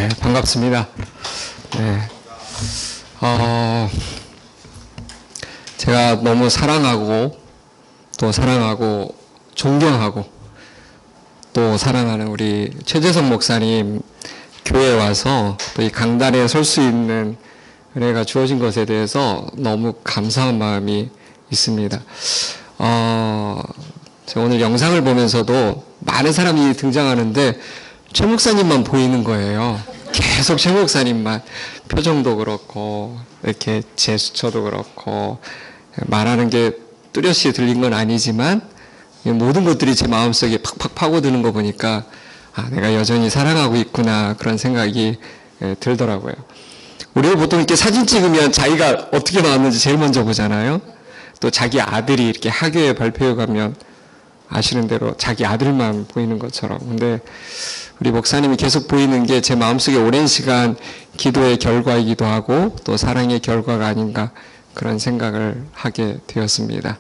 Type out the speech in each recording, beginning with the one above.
네, 반갑습니다. 네. 제가 너무 사랑하고 존경하고 또 사랑하는 우리 최재성 목사님 교회에 와서 또 이 강단에 설 수 있는 은혜가 주어진 것에 대해서 너무 감사한 마음이 있습니다. 제가 오늘 영상을 보면서도 많은 사람이 등장하는데 최 목사님만 보이는 거예요. 계속 최 목사님만, 표정도 그렇고 이렇게 제스처도 그렇고 말하는 게 뚜렷이 들린 건 아니지만 모든 것들이 제 마음속에 팍팍 파고드는 거 보니까 내가 여전히 사랑하고 있구나, 그런 생각이 들더라고요. 우리가 보통 이렇게 사진 찍으면 자기가 어떻게 나왔는지 제일 먼저 보잖아요. 또 자기 아들이 이렇게 학교에 발표회 가면 아시는 대로 자기 아들만 보이는 것처럼. 근데 우리 목사님이 계속 보이는 게 제 마음속에 오랜 시간 기도의 결과이기도 하고 또 사랑의 결과가 아닌가, 그런 생각을 하게 되었습니다.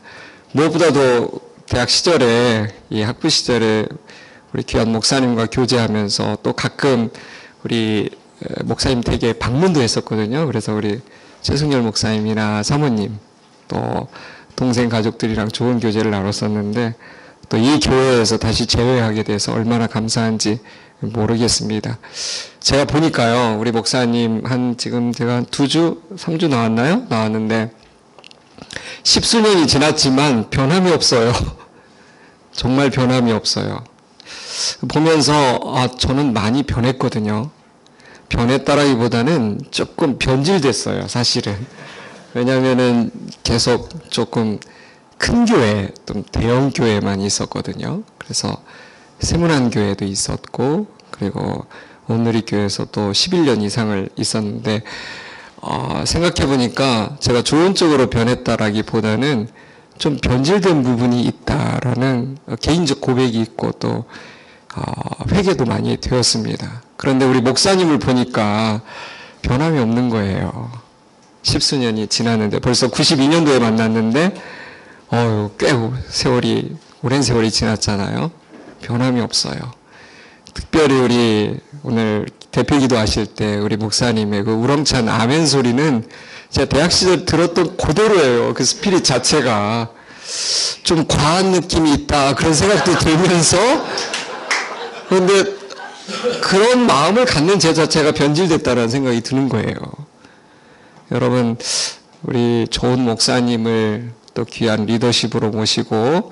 무엇보다도 대학 시절에, 이 학부 시절에 우리 귀한 목사님과 교제하면서 또 가끔 우리 목사님 댁에 방문도 했었거든요. 그래서 우리 최승열 목사님이나 사모님 또 동생 가족들이랑 좋은 교제를 나눴었는데 또 이 교회에서 다시 재회하게 돼서 얼마나 감사한지 모르겠습니다. 제가 보니까요, 우리 목사님 지금 제가 한 2주, 3주 나왔는데 10수년이 지났지만 변함이 없어요. 정말 변함이 없어요. 보면서 저는 많이 변했거든요. 변했다라기보다는 조금 변질됐어요, 사실은. 왜냐하면은 계속 조금 큰 교회, 좀 대형 교회만 있었거든요. 그래서 세문안 교회도 있었고, 그리고 온누리 교회에서 또 11년 이상을 있었는데, 생각해보니까 제가 좋은 쪽으로 변했다라기보다는 좀 변질된 부분이 있다라는 개인적 고백이 있고 또 회개도 많이 되었습니다. 그런데 우리 목사님을 보니까 변함이 없는 거예요. 10수년이 지났는데, 벌써 92년도에 만났는데 꽤 오랜 세월이 지났잖아요. 변함이 없어요. 특별히 우리 오늘 대표기도 하실 때 우리 목사님의 그 우렁찬 아멘 소리는 제가 대학 시절 들었던 그대로예요. 그 스피릿 자체가 좀 과한 느낌이 있다, 그런 생각도 들면서, 그런데 그런 마음을 갖는 제 자체가 변질됐다라는 생각이 드는 거예요. 여러분, 우리 좋은 목사님을 또 귀한 리더십으로 모시고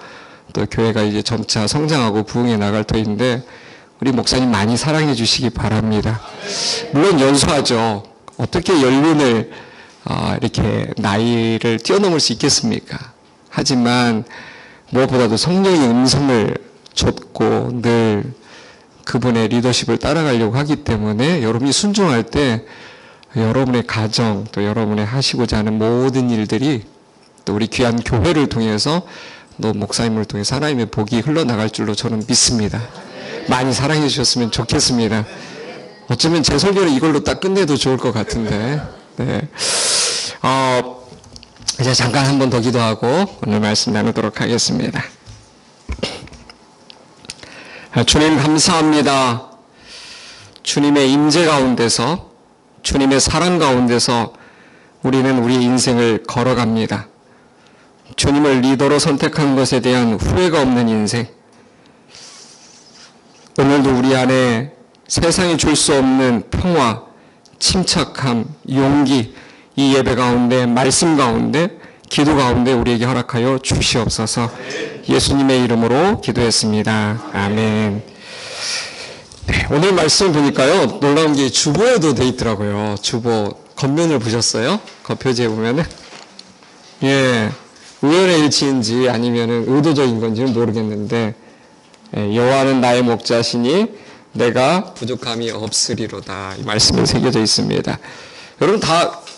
또 교회가 이제 점차 성장하고 부흥해 나갈 터인데 우리 목사님 많이 사랑해 주시기 바랍니다. 물론 연소하죠. 어떻게 연륜을 이렇게 나이를 뛰어넘을 수 있겠습니까? 하지만 무엇보다도 성령의 음성을 좇고 늘 그분의 리더십을 따라가려고 하기 때문에 여러분이 순종할 때 여러분의 가정, 또 여러분의 하시고자 하는 모든 일들이 또 우리 귀한 교회를 통해서 또 목사님을 통해서 하나님의 복이 흘러나갈 줄로 저는 믿습니다. 많이 사랑해 주셨으면 좋겠습니다. 어쩌면 제 설교를 이걸로 딱 끝내도 좋을 것 같은데. 네. 이제 잠깐 한 번 더 기도하고 오늘 말씀 나누도록 하겠습니다. 주님 감사합니다. 주님의 임재 가운데서, 주님의 사랑 가운데서 우리는 우리의 인생을 걸어갑니다. 주님을 리더로 선택한 것에 대한 후회가 없는 인생. 오늘도 우리 안에 세상이 줄 수 없는 평화, 침착함, 용기, 이 예배 가운데, 말씀 가운데, 기도 가운데 우리에게 허락하여 주시옵소서. 예수님의 이름으로 기도했습니다. 아멘. 네, 오늘 말씀 보니까요, 놀라운 게 주보에도 돼 있더라고요. 주보 겉면을 보셨어요? 겉표지에 보면은. 예, 우연의 일치인지 아니면은 의도적인 건지는 모르겠는데, 여호와는 나의 목자시니 내가 부족함이 없으리로다, 이 말씀이 새겨져 있습니다. 여러분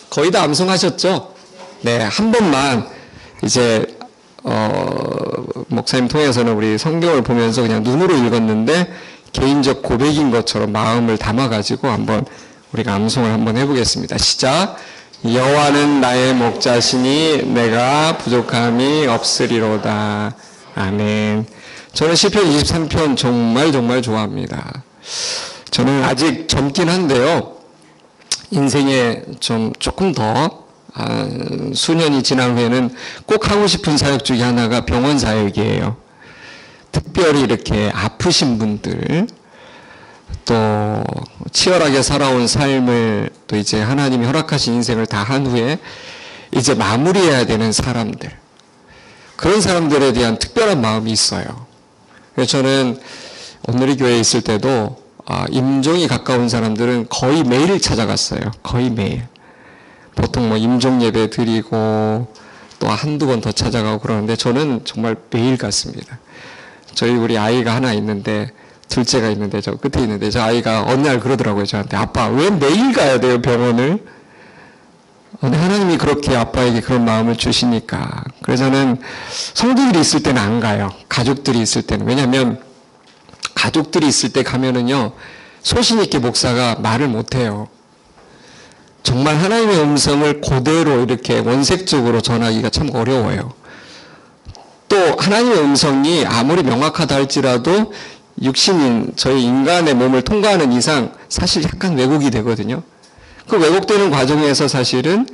거의 다 암송하셨죠? 네, 한 번만 이제 목사님 통해서는 우리 성경을 보면서 그냥 눈으로 읽었는데 개인적 고백인 것처럼 마음을 담아가지고 한번 우리가 암송을 한번 해보겠습니다. 시작. 여호와는 나의 목자시니 내가 부족함이 없으리로다. 아멘. 저는 시편 23편 정말 좋아합니다. 저는 아직 젊긴 한데요. 인생에 조금 더 수년이 지난 후에는 꼭 하고 싶은 사역 중에 하나가 병원 사역이에요. 특별히 이렇게 아프신 분들, 또 치열하게 살아온 삶을 또 이제 하나님이 허락하신 인생을 다 한 후에 이제 마무리해야 되는 사람들, 그런 사람들에 대한 특별한 마음이 있어요. 그래서 저는 오늘의 교회에 있을 때도 임종이 가까운 사람들은 거의 매일 찾아갔어요. 거의 매일. 보통 뭐 임종 예배 드리고 또 한두 번 더 찾아가고 그러는데 저는 정말 매일 갔습니다. 우리 아이가 하나 있는데, 둘째가 있는데, 저 끝에 있는데, 저 아이가 어느 날 그러더라고요, 저한테. 아빠, 왜 매일 가야 돼요, 병원을? 근데 하나님이 그렇게 아빠에게 그런 마음을 주시니까. 그래서 저는 성도들이 있을 때는 안 가요. 가족들이 있을 때는. 왜냐면, 가족들이 있을 때 가면은요, 소신있게 목사가 말을 못해요. 정말 하나님의 음성을 그대로 이렇게 원색적으로 전하기가 참 어려워요. 또 하나님의 음성이 아무리 명확하다 할지라도 육신인 저희 인간의 몸을 통과하는 이상 사실 약간 왜곡이 되거든요. 그 왜곡되는 과정에서 사실은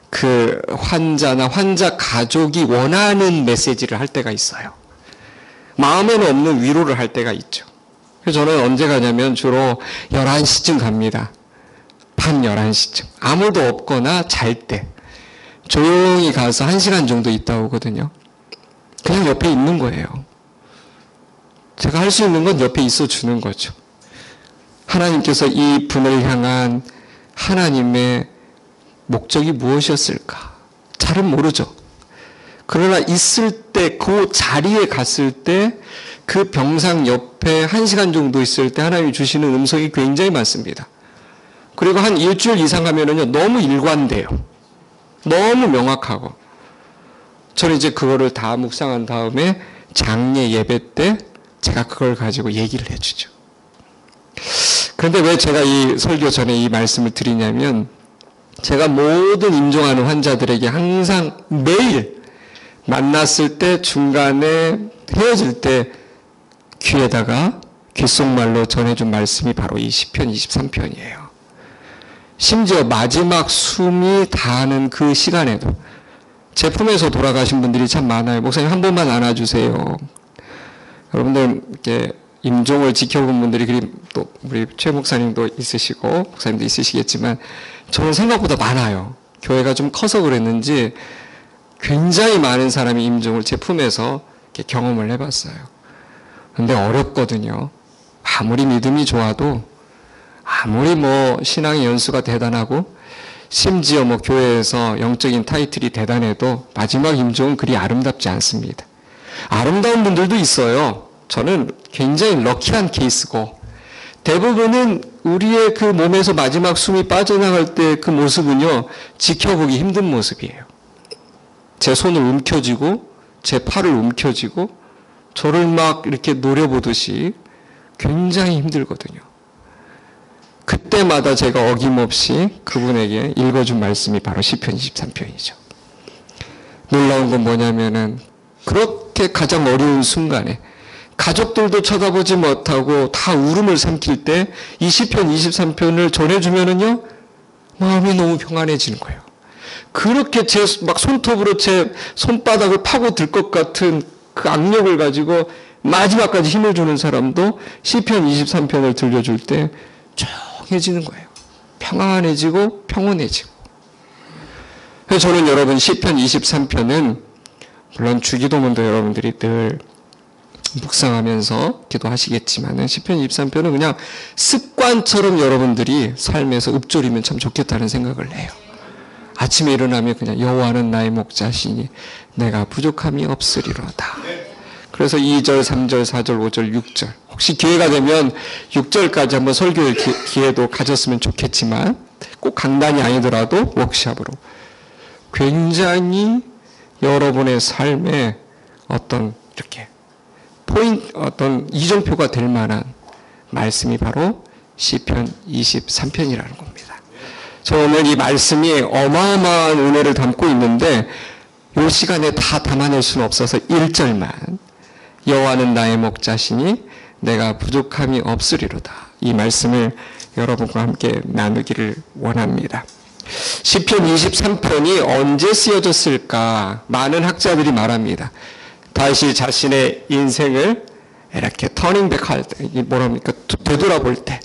그 환자나 환자 가족이 원하는 메시지를 할 때가 있어요. 마음에는 없는 위로를 할 때가 있죠. 그래서 저는 언제 가냐면 주로 11시쯤 갑니다. 밤 11시쯤. 아무도 없거나 잘 때. 조용히 가서 1시간 정도 있다 오거든요. 그냥 옆에 있는 거예요. 제가 할 수 있는 건 옆에 있어 주는 거죠. 하나님께서 이 분을 향한 하나님의 목적이 무엇이었을까? 잘은 모르죠. 그러나 있을 때, 그 자리에 갔을 때, 그 병상 옆에 1시간 정도 있을 때 하나님이 주시는 음성이 굉장히 많습니다. 그리고 한 일주일 이상 하면은요, 너무 일관돼요. 너무 명확하고. 저는 이제 그거를 다 묵상한 다음에 장례 예배 때 제가 그걸 가지고 얘기를 해주죠. 그런데 왜 제가 이 설교 전에 이 말씀을 드리냐면, 제가 모든 임종하는 환자들에게 항상 매일 만났을 때, 중간에 헤어질 때 귀에다가 귓속말로 전해준 말씀이 바로 이 시편 23편이에요. 심지어 마지막 숨이 다하는 그 시간에도 제 품에서 돌아가신 분들이 참 많아요. 목사님 한 번만 안아주세요. 여러분들 이렇게 임종을 지켜본 분들이, 그리고 또 우리 최 목사님도 있으시고 목사님도 있으시겠지만 저는 생각보다 많아요. 교회가 좀 커서 그랬는지 굉장히 많은 사람이 임종을 제 품에서 이렇게 경험을 해봤어요. 근데 어렵거든요. 아무리 믿음이 좋아도, 아무리 뭐 신앙의 연수가 대단하고, 심지어 뭐 교회에서 영적인 타이틀이 대단해도 마지막 임종은 그리 아름답지 않습니다. 아름다운 분들도 있어요. 저는 굉장히 럭키한 케이스고, 대부분은 우리의 그 몸에서 마지막 숨이 빠져나갈 때 그 모습은요, 지켜보기 힘든 모습이에요. 제 손을 움켜쥐고, 제 팔을 움켜쥐고, 저를 막 이렇게 노려보듯이 굉장히 힘들거든요. 그때마다 제가 어김없이 그분에게 읽어준 말씀이 바로 시편 23편이죠. 놀라운 건 뭐냐면은, 그렇게 가장 어려운 순간에 가족들도 쳐다보지 못하고 다 울음을 삼킬 때 이 시편 23편을 전해주면은요, 마음이 너무 평안해지는 거예요. 그렇게 제 막 손톱으로 제 손바닥을 파고들 것 같은 그 악력을 가지고 마지막까지 힘을 주는 사람도 시편 23편을 들려줄 때 조용해지는 거예요. 평안해지고 평온해지고. 그래서 저는 여러분 시편 23편은 물론 주기도문도 여러분들이 늘 묵상하면서 기도하시겠지만은 시편 23편은 그냥 습관처럼 여러분들이 삶에서 읊조리면 참 좋겠다는 생각을 해요. 아침에 일어나면 그냥 여호와는 나의 목자시니 내가 부족함이 없으리로다. 그래서 2절, 3절, 4절, 5절, 6절. 혹시 기회가 되면 6절까지 한번 설교의 기회도 가졌으면 좋겠지만 꼭 강단이 아니더라도 워크숍으로 굉장히 여러분의 삶에 어떤 이렇게 어떤 이정표가 될 만한 말씀이 바로 시편 23편이라는 겁니다. 저 오늘 이 말씀이 어마어마한 은혜를 담고 있는데 이 시간에 다 담아낼 수는 없어서 1절만 여호와는 나의 목자시니 내가 부족함이 없으리로다. 이 말씀을 여러분과 함께 나누기를 원합니다. 시편 23편이 언제 쓰여졌을까? 많은 학자들이 말합니다. 다시 자신의 인생을 이렇게 터닝백할 때, 이게 뭐랍니까? 되돌아볼 때,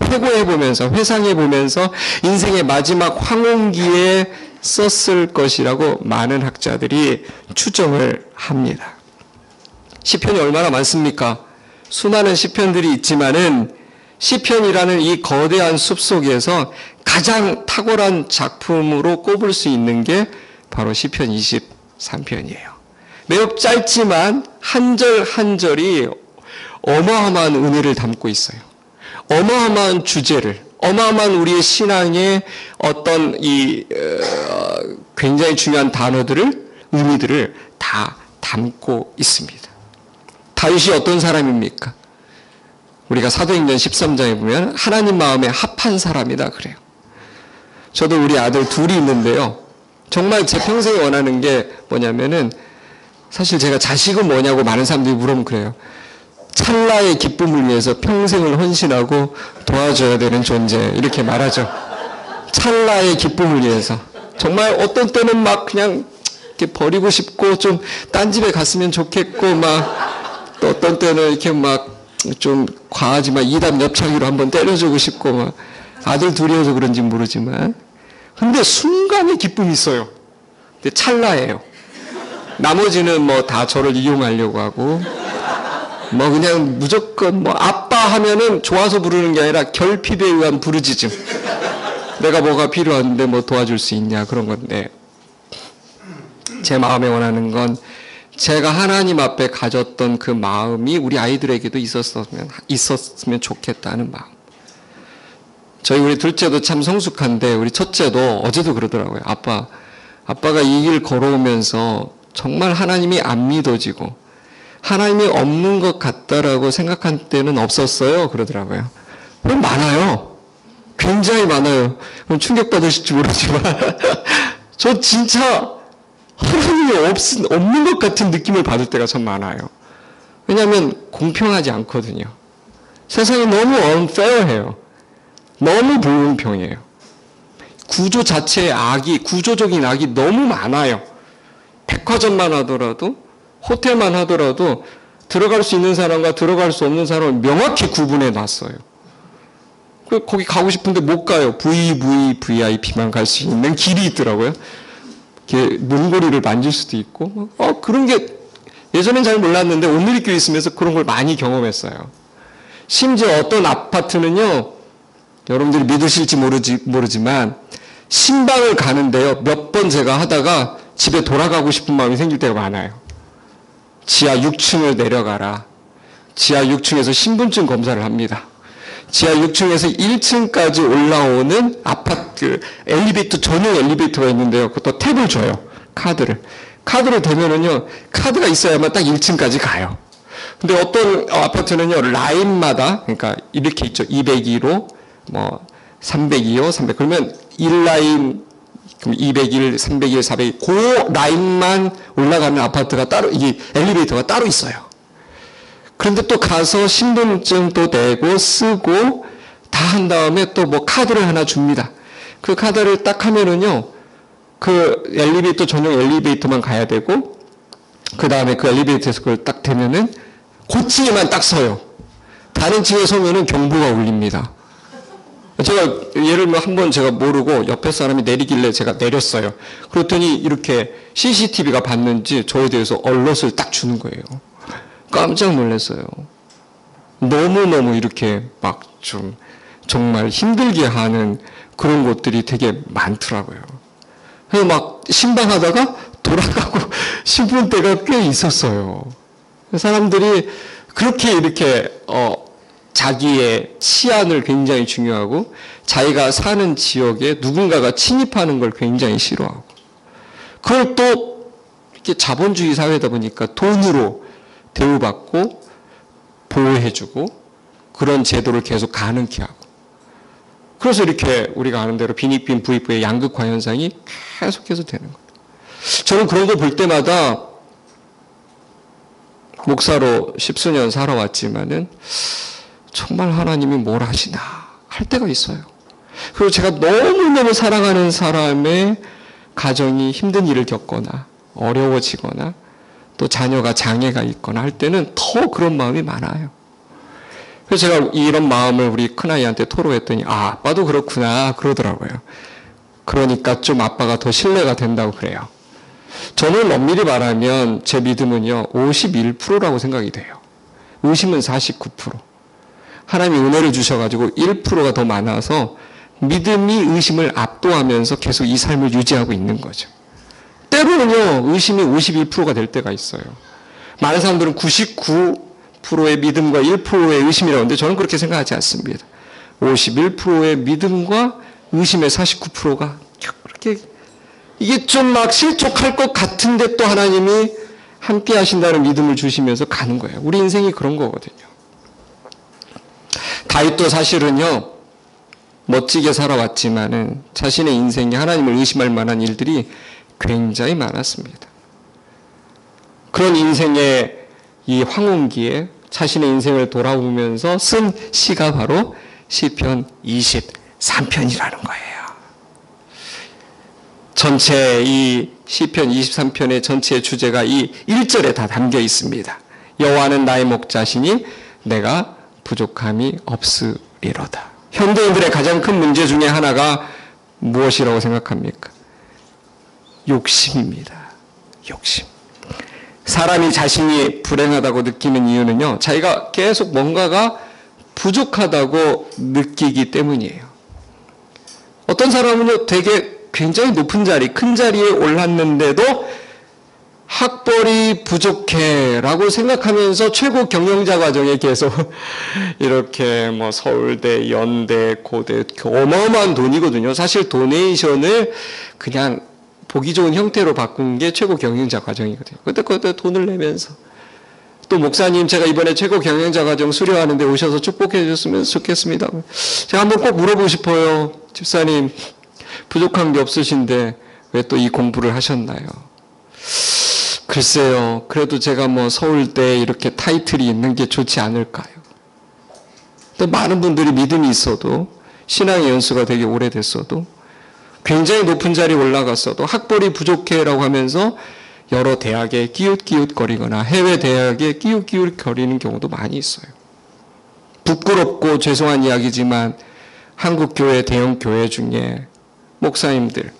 회고해보면서, 회상해보면서 인생의 마지막 황혼기에 썼을 것이라고 많은 학자들이 추정을 합니다. 시편이 얼마나 많습니까? 수많은 시편들이 있지만은 시편이라는 이 거대한 숲 속에서 가장 탁월한 작품으로 꼽을 수 있는 게 바로 시편 23편이에요. 매우 짧지만 한 절 한 절이 어마어마한 은혜를 담고 있어요. 어마어마한 주제를, 어마어마한 우리의 신앙의 어떤 굉장히 중요한 단어들을, 의미들을 다 담고 있습니다. 다윗이 어떤 사람입니까? 우리가 사도행전 13장에 보면 하나님 마음에 합한 사람이다 그래요. 저도 우리 아들 둘이 있는데요. 정말 제 평생에 원하는 게 뭐냐면은, 사실 제가 자식은 뭐냐고 많은 사람들이 물으면 그래요. 찰나의 기쁨을 위해서 평생을 헌신하고 도와줘야 되는 존재, 이렇게 말하죠. 찰나의 기쁨을 위해서. 정말 어떤 때는 막 그냥 이렇게 버리고 싶고 좀 딴 집에 갔으면 좋겠고, 막 또 어떤 때는 이렇게 막 좀 과하지만 이담 옆차기로 한번 때려주고 싶고, 막 아들 둘이어서 그런지 모르지만, 근데 순간의 기쁨이 있어요. 근데 찰나예요. 나머지는 뭐 다 저를 이용하려고 하고, 뭐 그냥 무조건 뭐 아빠 하면은 좋아서 부르는 게 아니라 결핍에 의한 부르짖음. 내가 뭐가 필요한데 뭐 도와줄 수 있냐, 그런 건데, 제 마음에 원하는 건 제가 하나님 앞에 가졌던 그 마음이 우리 아이들에게도 있었으면 좋겠다는 마음. 우리 둘째도 참 성숙한데 우리 첫째도 어제도 그러더라고요. 아빠가 이 길 걸어오면서 정말 하나님이 안 믿어지고 하나님이 없는 것 같다라고 생각한 때는 없었어요, 그러더라고요. 많아요. 굉장히 많아요. 충격받으실지 모르지만 저 진짜 하나님이 없는 것 같은 느낌을 받을 때가 참 많아요. 왜냐하면 공평하지 않거든요. 세상이 너무 unfair해요. 너무 불공평해요. 구조 자체의 구조적인 악이 너무 많아요. 백화점만 하더라도, 호텔만 하더라도 들어갈 수 있는 사람과 들어갈 수 없는 사람을 명확히 구분해 놨어요. 거기 가고 싶은데 못 가요. VVVIP만 갈 수 있는 길이 있더라고요. 문고리를 만질 수도 있고, 그런 게 예전엔 잘 몰랐는데 오늘리교에 있으면서 그런 걸 많이 경험했어요. 심지어 어떤 아파트는요, 여러분들이 믿으실지 모르지만 신방을 가는데요, 몇 번 제가 하다가 집에 돌아가고 싶은 마음이 생길 때가 많아요. 지하 6층을 내려가라. 지하 6층에서 신분증 검사를 합니다. 지하 6층에서 1층까지 올라오는 아파트 엘리베이터, 전용 엘리베이터가 있는데요. 그것도 탭을 줘요. 카드를 대면은요, 카드가 있어야만 딱 1층까지 가요. 근데 어떤 아파트는요, 라인마다, 그러니까 이렇게 있죠. 202로, 302호, 300. 그러면 1라인, 그럼 201, 301, 400, 그 라인만 올라가는 아파트가 따로, 이게 엘리베이터가 따로 있어요. 그런데 또 가서 신분증도 내고 쓰고 다 한 다음에 또 뭐 카드를 하나 줍니다. 그 카드를 딱 하면은요, 그 엘리베이터 전용 엘리베이터만 가야 되고, 그 다음에 그 엘리베이터에서 그걸 딱 대면은 고층에만 딱 서요. 다른 층에 서면은 경보가 울립니다. 제가 예를 들면 한 번 제가 모르고 옆에 사람이 내리길래 제가 내렸어요. 그랬더니 이렇게 CCTV가 봤는지 저에 대해서 얼럿을 딱 주는 거예요. 깜짝 놀랐어요. 너무너무 이렇게 막 좀 정말 힘들게 하는 그런 곳들이 되게 많더라고요. 그래서 막 신방하다가 돌아가고 싶은 때가 꽤 있었어요. 사람들이 그렇게 이렇게 자기의 치안을 굉장히 중요하고 자기가 사는 지역에 누군가가 침입하는 걸 굉장히 싫어하고, 그걸 또 이렇게 자본주의 사회다 보니까 돈으로 대우받고 보호해주고 그런 제도를 계속 가능케 하고, 그래서 이렇게 우리가 아는 대로 빈익빈 부익부의 양극화 현상이 계속해서 되는 거예요. 저는 그런 거 볼 때마다 목사로 10수년 살아왔지만은 정말 하나님이 뭘 하시나 할 때가 있어요. 그리고 제가 너무너무 사랑하는 사람의 가정이 힘든 일을 겪거나 어려워지거나 또 자녀가 장애가 있거나 할 때는 더 그런 마음이 많아요. 그래서 제가 이런 마음을 우리 큰아이한테 토로했더니 아빠도 그렇구나 그러더라고요. 그러니까 좀 아빠가 더 신뢰가 된다고 그래요. 저는 엄밀히 말하면 제 믿음은요 51%라고 생각이 돼요. 의심은 49%. 하나님이 은혜를 주셔가지고 1%가 더 많아서 믿음이 의심을 압도하면서 계속 이 삶을 유지하고 있는 거죠. 때로는요 의심이 51%가 될 때가 있어요. 많은 사람들은 99%의 믿음과 1%의 의심이라고 하는데 저는 그렇게 생각하지 않습니다. 51%의 믿음과 의심의 49%가 그렇게 이게 좀 막 실족할 것 같은데 또 하나님이 함께 하신다는 믿음을 주시면서 가는 거예요. 우리 인생이 그런 거거든요. 다윗도 사실은요 멋지게 살아왔지만은 자신의 인생에 하나님을 의심할 만한 일들이 굉장히 많았습니다. 그런 인생의 이 황혼기에 자신의 인생을 돌아보면서 쓴 시가 바로 시편 23편이라는 거예요. 전체 이 시편 23편의 전체의 주제가 이 1절에 다 담겨 있습니다. 여호와는 나의 목자시니 내가 부족함이 없으리로다. 현대인들의 가장 큰 문제 중에 하나가 무엇이라고 생각합니까? 욕심입니다. 욕심. 사람이 자신이 불행하다고 느끼는 이유는요, 자기가 계속 뭔가가 부족하다고 느끼기 때문이에요. 어떤 사람은요, 되게 굉장히 높은 자리, 큰 자리에 올랐는데도 학벌이 부족해 라고 생각하면서 최고 경영자 과정에 계속 이렇게 뭐 서울대, 연대, 고대 어마어마한 돈이거든요. 사실 도네이션을 그냥 보기 좋은 형태로 바꾼 게 최고 경영자 과정이거든요. 그때 돈을 내면서 또 목사님 제가 이번에 최고 경영자 과정 수료하는데 오셔서 축복해 주셨으면 좋겠습니다. 제가 한번 꼭 물어보고 싶어요. 집사님 부족한 게 없으신데 왜 또 이 공부를 하셨나요? 글쎄요. 그래도 제가 뭐 서울대 이렇게 타이틀이 있는 게 좋지 않을까요? 근데 많은 분들이 믿음이 있어도 신앙의 연수가 되게 오래됐어도 굉장히 높은 자리에 올라갔어도 학벌이 부족해라고 하면서 여러 대학에 끼웃끼웃거리거나 해외 대학에 끼웃끼웃거리는 경우도 많이 있어요. 부끄럽고 죄송한 이야기지만 한국 교회 대형 교회 중에 목사님들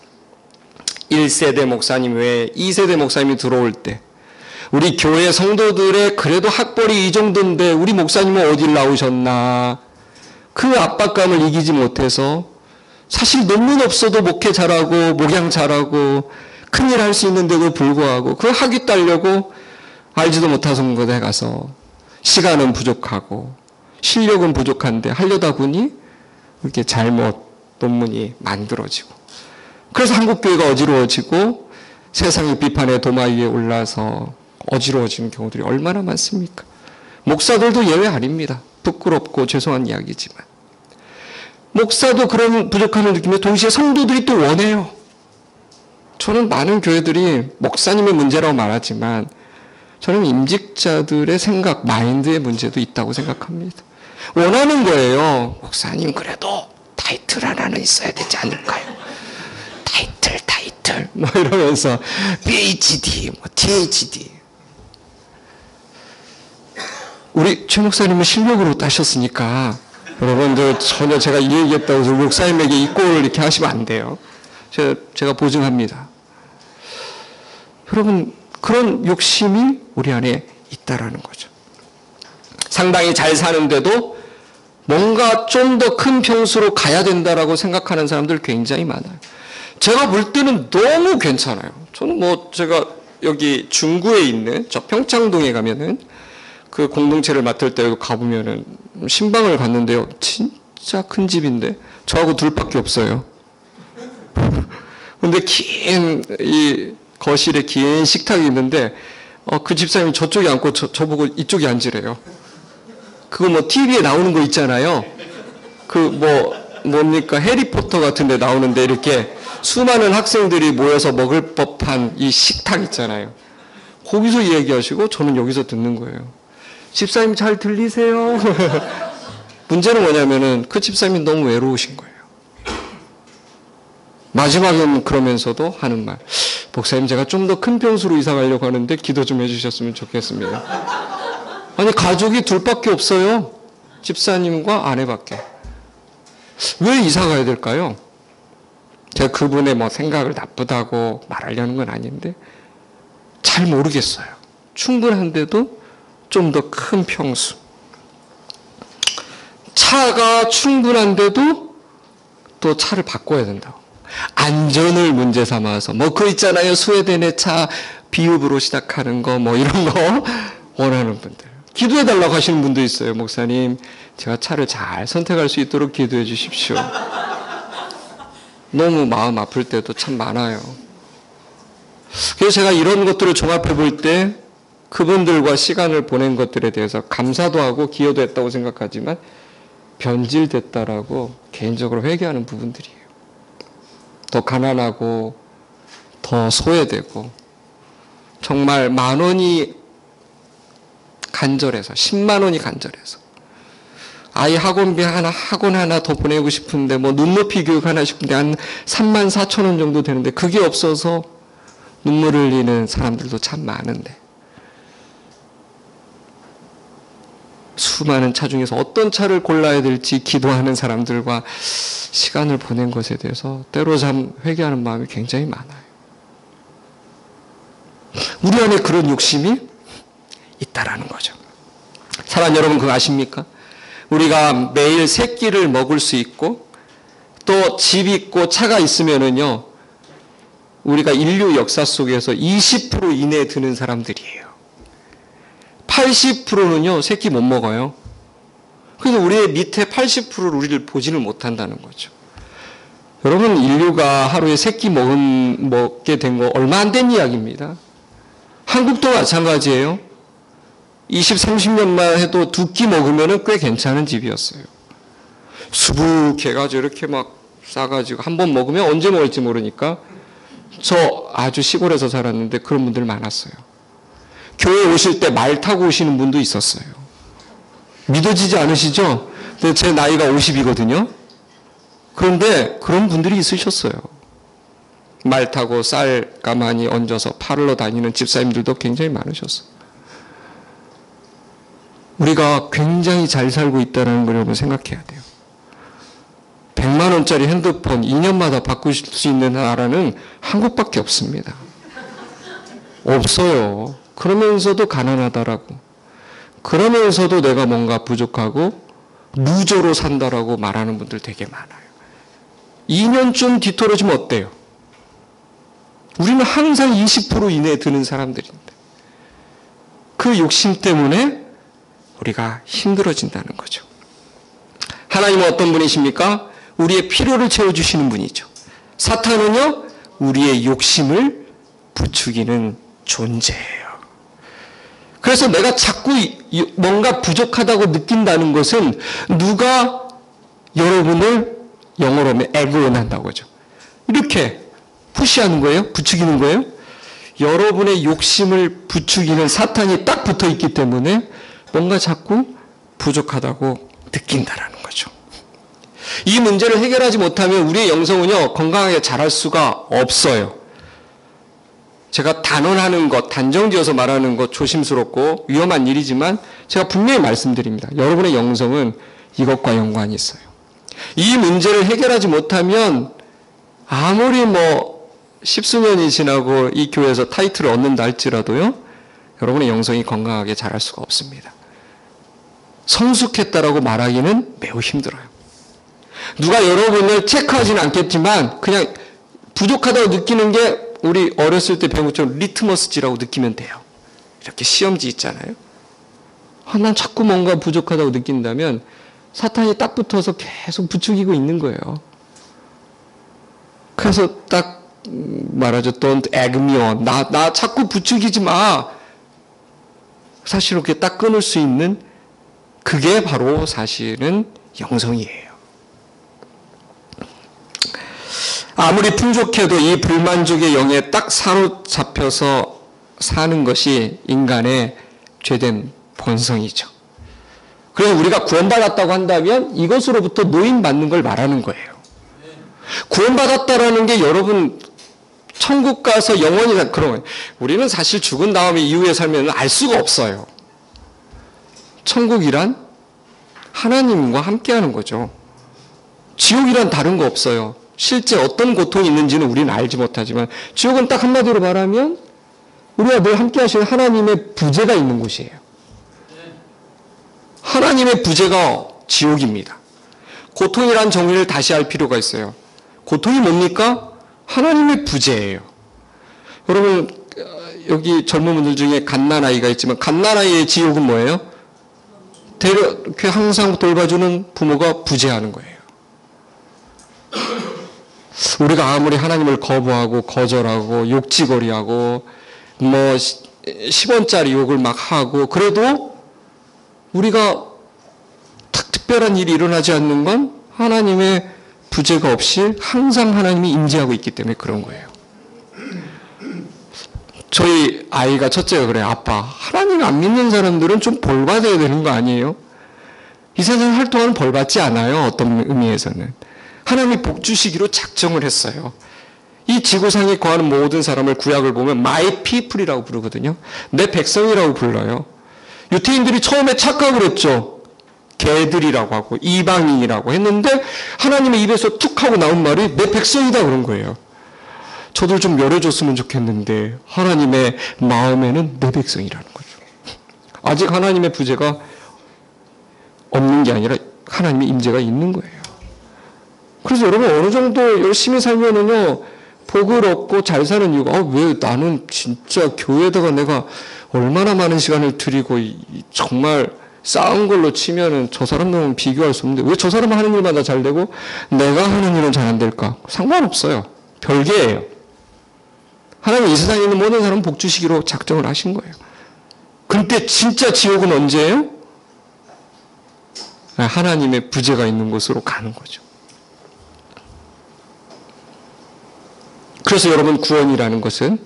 1세대 목사님 외에 2세대 목사님이 들어올 때 우리 교회 성도들의 그래도 학벌이 이 정도인데 우리 목사님은 어딜 나오셨나 그 압박감을 이기지 못해서 사실 논문 없어도 목회 잘하고 목양 잘하고 큰일 할 수 있는데도 불구하고 그 학위 따려고 알지도 못하는 곳에 가서 시간은 부족하고 실력은 부족한데 하려다 보니 이렇게 잘못 논문이 만들어지고 그래서 한국교회가 어지러워지고 세상의 비판의 도마 위에 올라서 어지러워지는 경우들이 얼마나 많습니까? 목사들도 예외 아닙니다. 부끄럽고 죄송한 이야기지만. 목사도 그런 부족함을 느끼며 동시에 성도들이 또 원해요. 저는 많은 교회들이 목사님의 문제라고 말하지만 저는 임직자들의 생각, 마인드의 문제도 있다고 생각합니다. 원하는 거예요. 목사님 그래도 타이틀 하나는 있어야 되지 않을까요? 타이틀 뭐 이러면서 PhD, 뭐 THD. 우리 최 목사님은 실력으로 따셨으니까 여러분들 전혀 제가 이 얘기했다고 해서 목사님에게 이 꼴을 이렇게 하시면 안 돼요. 제가 보증합니다. 여러분 그런 욕심이 우리 안에 있다라는 거죠. 상당히 잘 사는데도 뭔가 좀 더 큰 평수로 가야 된다라고 생각하는 사람들 굉장히 많아요. 제가 볼 때는 너무 괜찮아요. 저는 뭐 제가 여기 중구에 있는 저 평창동에 가면은 그 공동체를 맡을 때 가보면은 신방을 갔는데요. 진짜 큰 집인데 저하고 둘밖에 없어요. 근데 긴 이 거실에 긴 식탁이 있는데 그 집사님이 저쪽에 앉고 저보고 이쪽에 앉으래요. 그거 뭐 TV에 나오는 거 있잖아요. 그 뭡니까 해리포터 같은 데 나오는데 이렇게 수많은 학생들이 모여서 먹을 법한 이 식탁 있잖아요. 거기서 얘기하시고 저는 여기서 듣는 거예요. 집사님 잘 들리세요? 문제는 뭐냐면은 그 집사님이 너무 외로우신 거예요. 마지막엔 그러면서도 하는 말, 목사님 제가 좀 더 큰 평수로 이사 가려고 하는데 기도 좀 해주셨으면 좋겠습니다. 아니 가족이 둘밖에 없어요. 집사님과 아내밖에. 왜 이사 가야 될까요? 제가 그분의 뭐 생각을 나쁘다고 말하려는 건 아닌데 잘 모르겠어요. 충분한데도 좀 더 큰 평수. 차가 충분한데도 또 차를 바꿔야 된다고. 안전을 문제 삼아서 뭐 그 있잖아요. 스웨덴의 차 비읍으로 시작하는 거 뭐 이런 거 원하는 분들. 기도해 달라고 하시는 분도 있어요. 목사님 제가 차를 잘 선택할 수 있도록 기도해 주십시오. 너무 마음 아플 때도 참 많아요. 그래서 제가 이런 것들을 종합해 볼 때 그분들과 시간을 보낸 것들에 대해서 감사도 하고 기여도 했다고 생각하지만 변질됐다라고 개인적으로 회개하는 부분들이에요. 더 가난하고 더 소외되고 정말 10,000원이 간절해서 10만 원이 간절해서 아이 학원 하나 더 보내고 싶은데 뭐 눈높이 교육 하나 싶은데 한 34,000원 정도 되는데 그게 없어서 눈물을 흘리는 사람들도 참 많은데 수많은 차 중에서 어떤 차를 골라야 될지 기도하는 사람들과 시간을 보낸 것에 대해서 때로 참 회개하는 마음이 굉장히 많아요. 우리 안에 그런 욕심이 있다라는 거죠. 사랑 여러분 그거 아십니까? 우리가 매일 세 끼를 먹을 수 있고 또 집 있고 차가 있으면은요 우리가 인류 역사 속에서 20% 이내에 드는 사람들이에요. 80%는요 세 끼 못 먹어요. 그래서 우리의 밑에 80%를 우리를 보지를 못한다는 거죠. 여러분 인류가 하루에 세 끼 먹게 된 거 얼마 안 된 이야기입니다. 한국도 마찬가지예요. 20, 30년만 해도 2끼 먹으면 꽤 괜찮은 집이었어요. 수북해가지고 이렇게 막 싸가지고 한 번 먹으면 언제 먹을지 모르니까 저 아주 시골에서 살았는데 그런 분들 많았어요. 교회 오실 때 말 타고 오시는 분도 있었어요. 믿어지지 않으시죠? 근데 제 나이가 50이거든요. 그런데 그런 분들이 있으셨어요. 말 타고 쌀 가만히 얹어서 팔러 다니는 집사님들도 굉장히 많으셨어요. 우리가 굉장히 잘 살고 있다는 걸 여러분 생각해야 돼요. 100만 원짜리 핸드폰 2년마다 바꿀 수 있는 나라는 한국밖에 없습니다. 없어요. 그러면서도 가난하다라고. 그러면서도 내가 뭔가 부족하고 루저로 산다라고 말하는 분들 되게 많아요. 2년쯤 뒤떨어지면 어때요? 우리는 항상 20% 이내에 드는 사람들인데 그 욕심 때문에 우리가 힘들어진다는 거죠. 하나님은 어떤 분이십니까? 우리의 필요를 채워주시는 분이죠. 사탄은요, 우리의 욕심을 부추기는 존재예요. 그래서 내가 자꾸 뭔가 부족하다고 느낀다는 것은 누가 여러분을 영어로 하면 에그온한다고 하죠. 이렇게 푸시하는 거예요? 부추기는 거예요? 여러분의 욕심을 부추기는 사탄이 딱 붙어 있기 때문에 뭔가 자꾸 부족하다고 느낀다라는 거죠. 이 문제를 해결하지 못하면 우리의 영성은요, 건강하게 자랄 수가 없어요. 제가 단언하는 것, 단정지어서 말하는 것 조심스럽고 위험한 일이지만 제가 분명히 말씀드립니다. 여러분의 영성은 이것과 연관이 있어요. 이 문제를 해결하지 못하면 아무리 뭐 십수년이 지나고 이 교회에서 타이틀을 얻는다 할지라도요, 여러분의 영성이 건강하게 자랄 수가 없습니다. 성숙했다라고 말하기는 매우 힘들어요. 누가 여러분을 체크하지는 않겠지만 그냥 부족하다고 느끼는 게 우리 어렸을 때 배운 것처럼 리트머스지라고 느끼면 돼요. 이렇게 시험지 있잖아요. 난 자꾸 뭔가 부족하다고 느낀다면 사탄이 딱 붙어서 계속 부추기고 있는 거예요. 그래서 딱 말하죠. Don't egg me on. 나 자꾸 부추기지 마. 사실 이렇게 딱 끊을 수 있는 그게 바로 사실은 영성이에요. 아무리 풍족해도 이 불만족의 영에 딱 사로잡혀서 사는 것이 인간의 죄된 본성이죠. 그래서 우리가 구원받았다고 한다면 이것으로부터 노임받는 걸 말하는 거예요. 구원받았다라는 게 여러분 천국 가서 영원히 그런 거예요. 우리는 사실 죽은 다음에 이후에 살면 알 수가 없어요. 천국이란 하나님과 함께하는 거죠. 지옥이란 다른 거 없어요. 실제 어떤 고통이 있는지는 우리는 알지 못하지만 지옥은 딱 한마디로 말하면 우리가 늘 함께 하시는 하나님의 부재가 있는 곳이에요. 하나님의 부재가 지옥입니다. 고통이란 정의를 다시 할 필요가 있어요. 고통이 뭡니까? 하나님의 부재예요. 여러분 여기 젊은 분들 중에 갓난아이가 있지만 갓난아이의 지옥은 뭐예요? 항상 돌봐주는 부모가 부재하는 거예요. 우리가 아무리 하나님을 거부하고 거절하고 욕지거리하고 뭐 10원짜리 욕을 막 하고 그래도 우리가 특별한 일이 일어나지 않는 건 하나님의 부재가 없이 항상 하나님이 임재하고 있기 때문에 그런 거예요. 저희 아이가 첫째가 그래요. 아빠, 하나님 안 믿는 사람들은 좀 벌 받아야 되는 거 아니에요? 이 세상 살 동안 벌 받지 않아요. 어떤 의미에서는. 하나님이 복 주시기로 작정을 했어요. 이 지구상에 거하는 모든 사람을 구약을 보면 my people이라고 부르거든요. 내 백성이라고 불러요. 유태인들이 처음에 착각을 했죠. 개들이라고 하고 이방인이라고 했는데 하나님의 입에서 툭 하고 나온 말이 내 백성이다 그런 거예요. 저들 좀 열어줬으면 좋겠는데 하나님의 마음에는 내 백성이라는 거죠. 아직 하나님의 부재가 없는 게 아니라 하나님의 임재가 있는 거예요. 그래서 여러분 어느 정도 열심히 살면은요 복을 얻고 잘 사는 이유가 왜 나는 진짜 교회에다가 내가 얼마나 많은 시간을 들이고 정말 쌓은 걸로 치면은 저 사람들은 비교할 수 없는데 왜 저 사람은 하는 일마다 잘 되고 내가 하는 일은 잘 안 될까? 상관없어요. 별개예요. 하나님은 이 세상에 있는 모든 사람은 복 주시기로 작정을 하신 거예요. 근데 진짜 지옥은 언제예요? 하나님의 부재가 있는 곳으로 가는 거죠. 그래서 여러분 구원이라는 것은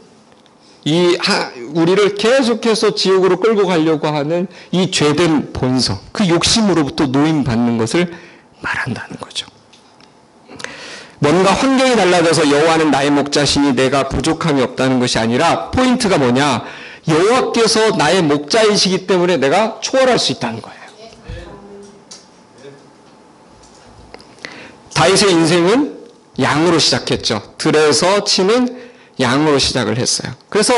우리를 계속해서 지옥으로 끌고 가려고 하는 이 죄된 본성, 그 욕심으로부터 노임받는 것을 말한다는 거죠. 뭔가 환경이 달라져서 여호와는 나의 목자시니 내가 부족함이 없다는 것이 아니라 포인트가 뭐냐? 여호와께서 나의 목자이시기 때문에 내가 초월할 수 있다는 거예요. 다윗의 인생은 양으로 시작했죠. 들에서 치는 양으로 시작을 했어요. 그래서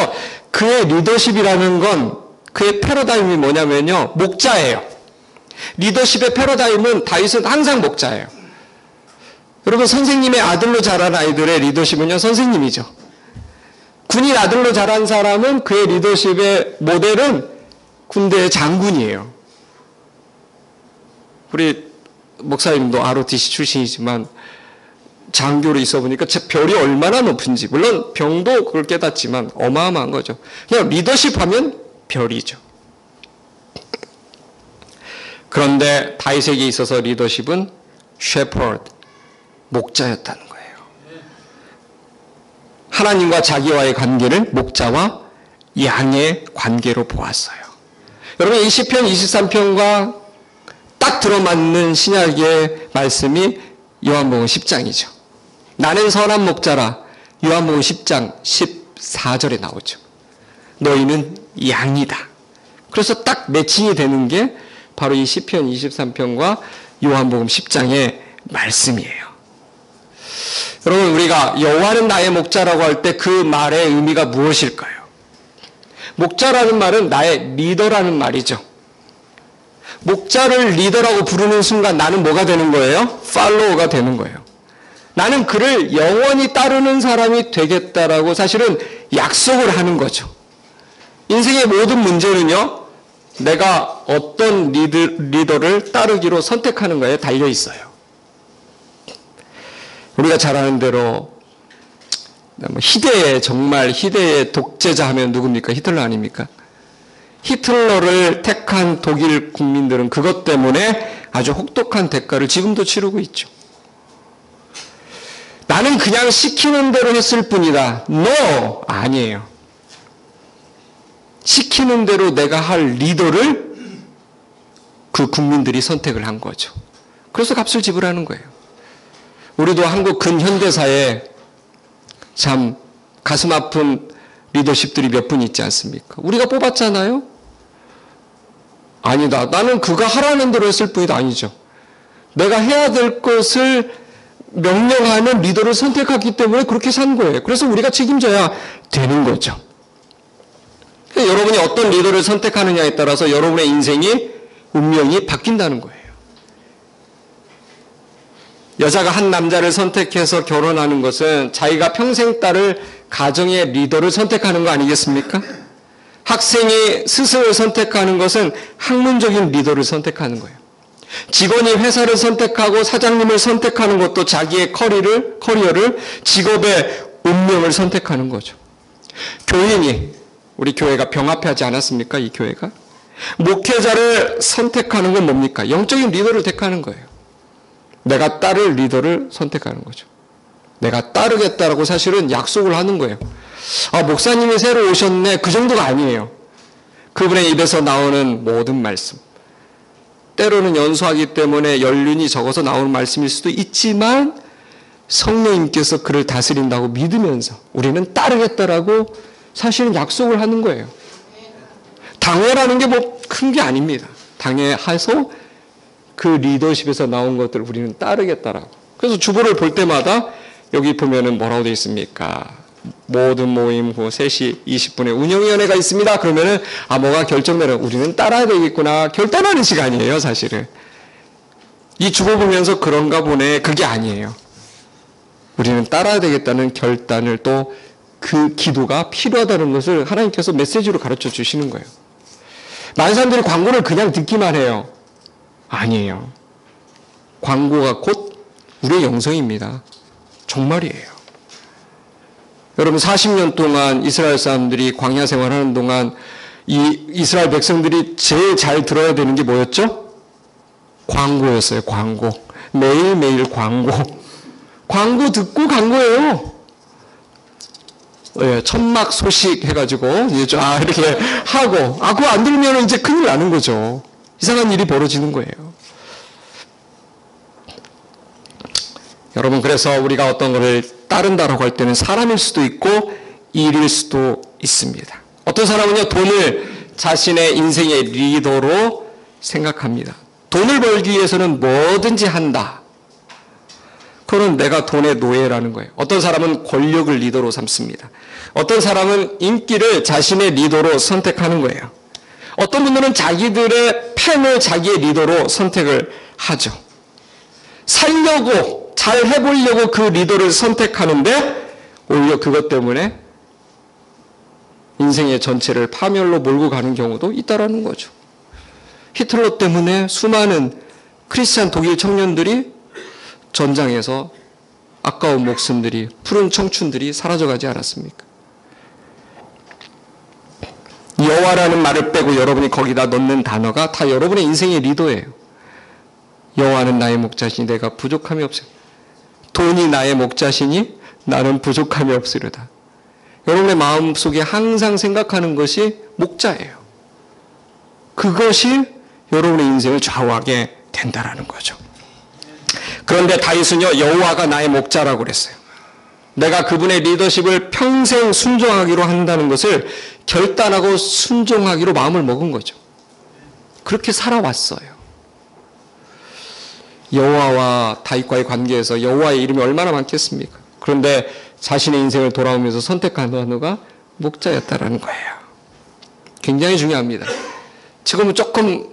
그의 리더십이라는 건 그의 패러다임이 뭐냐면요. 목자예요. 리더십의 패러다임은 다윗은 항상 목자예요. 여러분 선생님의 아들로 자란 아이들의 리더십은요. 선생님이죠. 군인 아들로 자란 사람은 그의 리더십의 모델은 군대의 장군이에요. 우리 목사님도 ROTC 출신이지만 장교로 있어 보니까 제 별이 얼마나 높은지 물론 병도 그걸 깨닫지만 어마어마한 거죠. 그냥 리더십 하면 별이죠. 그런데 다윗에게 있어서 리더십은 shepherd, 목자였다는 거예요. 하나님과 자기와의 관계를 목자와 양의 관계로 보았어요. 여러분 이 시편 23편과 딱 들어맞는 신약의 말씀이 요한복음 10장이죠. 나는 선한 목자라. 요한복음 10장 14절에 나오죠. 너희는 양이다. 그래서 딱 매칭이 되는 게 바로 이 시편 23편과 요한복음 10장의 말씀이에요. 여러분 우리가 여호와는 나의 목자라고 할 때 그 말의 의미가 무엇일까요? 목자라는 말은 나의 리더라는 말이죠. 목자를 리더라고 부르는 순간 나는 뭐가 되는 거예요? 팔로워가 되는 거예요. 나는 그를 영원히 따르는 사람이 되겠다라고 사실은 약속을 하는 거죠. 인생의 모든 문제는요. 내가 어떤 리더를 따르기로 선택하는 거에 달려 있어요. 우리가 잘 아는 대로 정말 희대의 독재자 하면 누굽니까? 히틀러 아닙니까? 히틀러를 택한 독일 국민들은 그것 때문에 아주 혹독한 대가를 지금도 치르고 있죠. 나는 그냥 시키는 대로 했을 뿐이다. No! 아니에요. 시키는 대로 내가 할 리더를 그 국민들이 선택을 한 거죠. 그래서 값을 지불하는 거예요. 우리도 한국 근현대사에 참 가슴 아픈 리더십들이 몇 분 있지 않습니까? 우리가 뽑았잖아요? 아니다. 나는 그가 하라는 대로 했을 뿐이다. 아니죠. 내가 해야 될 것을 명령하는 리더를 선택했기 때문에 그렇게 산 거예요. 그래서 우리가 책임져야 되는 거죠. 여러분이 어떤 리더를 선택하느냐에 따라서 여러분의 인생이 운명이 바뀐다는 거예요. 여자가 한 남자를 선택해서 결혼하는 것은 자기가 평생 따를 가정의 리더를 선택하는 거 아니겠습니까? 학생이 스승을 선택하는 것은 학문적인 리더를 선택하는 거예요. 직원이 회사를 선택하고 사장님을 선택하는 것도 자기의 커리어를 직업의 운명을 선택하는 거죠. 교인이, 우리 교회가 병합하지 않았습니까? 이 교회가. 목회자를 선택하는 건 뭡니까? 영적인 리더를 택하는 거예요. 내가 따를 리더를 선택하는 거죠. 내가 따르겠다라고 사실은 약속을 하는 거예요. 아, 목사님이 새로 오셨네. 그 정도가 아니에요. 그분의 입에서 나오는 모든 말씀. 때로는 연소하기 때문에 연륜이 적어서 나오는 말씀일 수도 있지만 성령님께서 그를 다스린다고 믿으면서 우리는 따르겠다라고 사실은 약속을 하는 거예요. 당회라는 게 뭐 큰 게 아닙니다. 당회해서 그 리더십에서 나온 것들을 우리는 따르겠다라고. 그래서 주보를 볼 때마다 여기 보면은 뭐라고 되어 있습니까? 모든 모임 후 3시 20분에 운영위원회가 있습니다. 그러면은 뭐가 결정되는 우리는 따라야 되겠구나 결단하는 시간이에요. 사실은 이 주보 보면서 그런가 보네 그게 아니에요. 우리는 따라야 되겠다는 결단을 또 그 기도가 필요하다는 것을 하나님께서 메시지로 가르쳐 주시는 거예요. 많은 사람들이 광고를 그냥 듣기만 해요. 아니에요. 광고가 곧 우리의 영성입니다. 정말이에요. 여러분 40년 동안 이스라엘 사람들이 광야 생활하는 동안 이 이스라엘 백성들이 제일 잘 들어야 되는 게 뭐였죠? 광고였어요. 광고. 매일매일 광고. 광고 듣고 간 거예요. 예, 천막 소식 해가지고 이제 이렇게 하고 그거 안 들으면 이제 큰일 나는 거죠. 이상한 일이 벌어지는 거예요. 여러분 그래서 우리가 어떤 것을 따른다라고 할 때는 사람일 수도 있고 일일 수도 있습니다. 어떤 사람은요 돈을 자신의 인생의 리더로 생각합니다. 돈을 벌기 위해서는 뭐든지 한다. 그건 내가 돈의 노예라는 거예요. 어떤 사람은 권력을 리더로 삼습니다. 어떤 사람은 인기를 자신의 리더로 선택하는 거예요. 어떤 분들은 자기들의 팬을 자기의 리더로 선택을 하죠. 살려고 잘 해보려고 그 리더를 선택하는데 오히려 그것 때문에 인생의 전체를 파멸로 몰고 가는 경우도 있다라는 거죠. 히틀러 때문에 수많은 크리스찬 독일 청년들이 전장에서 아까운 목숨들이 푸른 청춘들이 사라져가지 않았습니까? 여호와라는 말을 빼고 여러분이 거기다 넣는 단어가 다 여러분의 인생의 리더예요. 여호와는 나의 목자시니 내가 부족함이 없으리라. 돈이 나의 목자시니 나는 부족함이 없으리라. 여러분의 마음속에 항상 생각하는 것이 목자예요. 그것이 여러분의 인생을 좌우하게 된다라는 거죠. 그런데 다윗은요 여호와가 나의 목자라고 그랬어요. 내가 그분의 리더십을 평생 순종하기로 한다는 것을 결단하고 순종하기로 마음을 먹은 거죠. 그렇게 살아왔어요. 여호와와 다윗과의 관계에서 여호와의 이름이 얼마나 많겠습니까? 그런데 자신의 인생을 돌아오면서 선택한 단어가 목자였다라는 거예요. 굉장히 중요합니다. 지금은 조금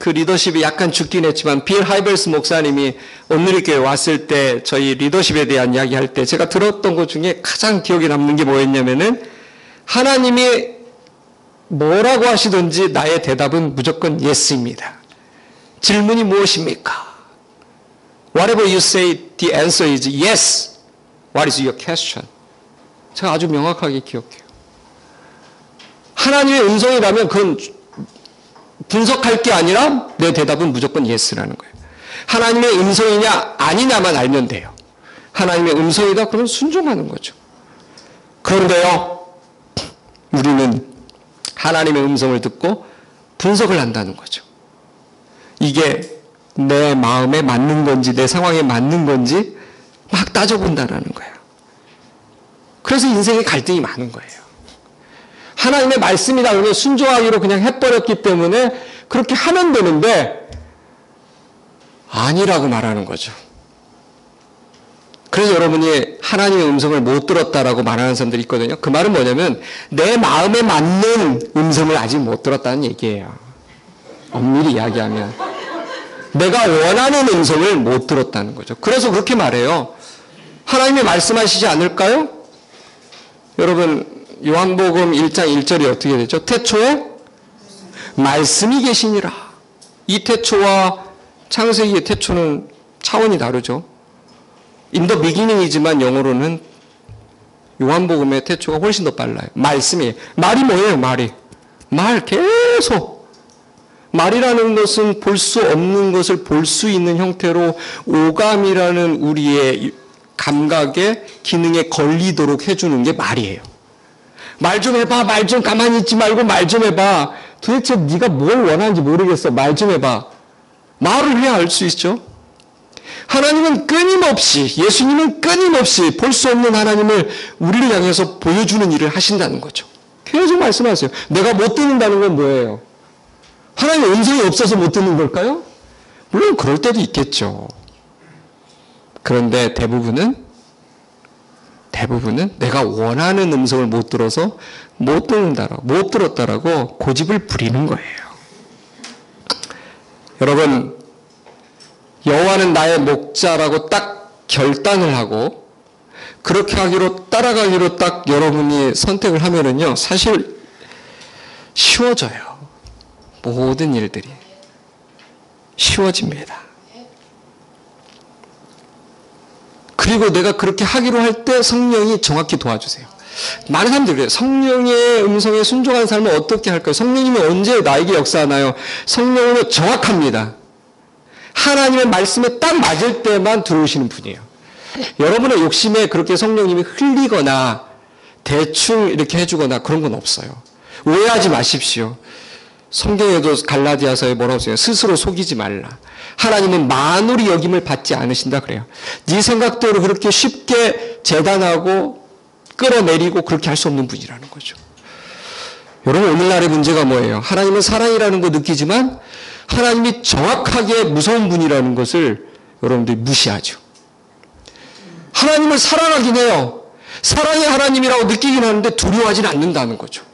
그 리더십이 약간 죽긴 했지만 빌 하이벨스 목사님이 온누리교회 왔을 때 저희 리더십에 대한 이야기할 때 제가 들었던 것 중에 가장 기억에 남는 게 뭐였냐면은 하나님이 뭐라고 하시든지 나의 대답은 무조건 yes입니다. 질문이 무엇입니까? Whatever you say, the answer is yes. What is your question? 제가 아주 명확하게 기억해요. 하나님의 음성이라면 그건 분석할 게 아니라 내 대답은 무조건 yes라는 거예요. 하나님의 음성이냐 아니냐만 알면 돼요. 하나님의 음성이다 그러면 순종하는 거죠. 그런데요 우리는 하나님의 음성을 듣고 분석을 한다는 거죠. 이게 내 마음에 맞는 건지 내 상황에 맞는 건지 막 따져본다라는 거예요. 그래서 인생에 갈등이 많은 거예요. 하나님의 말씀이다 그러면 순종하기로 그냥 해버렸기 때문에 그렇게 하면 되는데 아니라고 말하는 거죠. 그래서 여러분이 하나님의 음성을 못 들었다라고 말하는 사람들이 있거든요. 그 말은 뭐냐면 내 마음에 맞는 음성을 아직 못 들었다는 얘기예요. 엄밀히 이야기하면 내가 원하는 음성을 못 들었다는 거죠. 그래서 그렇게 말해요. 하나님이 말씀하시지 않을까요? 여러분 요한복음 1장 1절이 어떻게 되죠? 태초에 말씀이 계시니라. 이 태초와 창세기의 태초는 차원이 다르죠. In the beginning이지만 영어로는 요한복음의 태초가 훨씬 더 빨라요. 말씀이. 말이 뭐예요? 말이. 말 계속. 말이라는 것은 볼 수 없는 것을 볼 수 있는 형태로 오감이라는 우리의 감각의 기능에 걸리도록 해주는 게 말이에요. 말 좀 해봐. 말 좀 가만히 있지 말고 말 좀 해봐. 도대체 네가 뭘 원하는지 모르겠어. 말 좀 해봐. 말을 해야 알 수 있죠. 하나님은 끊임없이, 예수님은 끊임없이 볼 수 없는 하나님을 우리를 향해서 보여주는 일을 하신다는 거죠. 계속 말씀하세요. 내가 못 듣는다는 건 뭐예요? 하나님의 음성이 없어서 못 듣는 걸까요? 물론 그럴 때도 있겠죠. 그런데 대부분은 내가 원하는 음성을 못 들어서 못 들었다라고 고집을 부리는 거예요. 여러분, 여호와는 나의 목자라고 딱 결단을 하고 그렇게 하기로 따라가기로 딱 여러분이 선택을 하면은요, 사실 쉬워져요. 모든 일들이 쉬워집니다. 그리고 내가 그렇게 하기로 할 때 성령이 정확히 도와주세요. 많은 사람들이 그래요. 성령의 음성에 순종한 삶을 어떻게 할까요? 성령님이 언제 나에게 역사하나요? 성령은 정확합니다. 하나님의 말씀에 딱 맞을 때만 들어오시는 분이에요. 여러분의 욕심에 그렇게 성령님이 흘리거나 대충 이렇게 해주거나 그런 건 없어요. 오해하지 마십시오. 성경에도 갈라디아서에 뭐라고 써요? 스스로 속이지 말라. 하나님은 만울이 여김을 받지 않으신다 그래요. 네 생각대로 그렇게 쉽게 재단하고 끌어내리고 그렇게 할 수 없는 분이라는 거죠. 여러분, 오늘날의 문제가 뭐예요? 하나님은 사랑이라는 거 느끼지만 하나님이 정확하게 무서운 분이라는 것을 여러분들이 무시하죠. 하나님을 사랑하긴 해요. 사랑의 하나님이라고 느끼긴 하는데 두려워하지는 않는다는 거죠.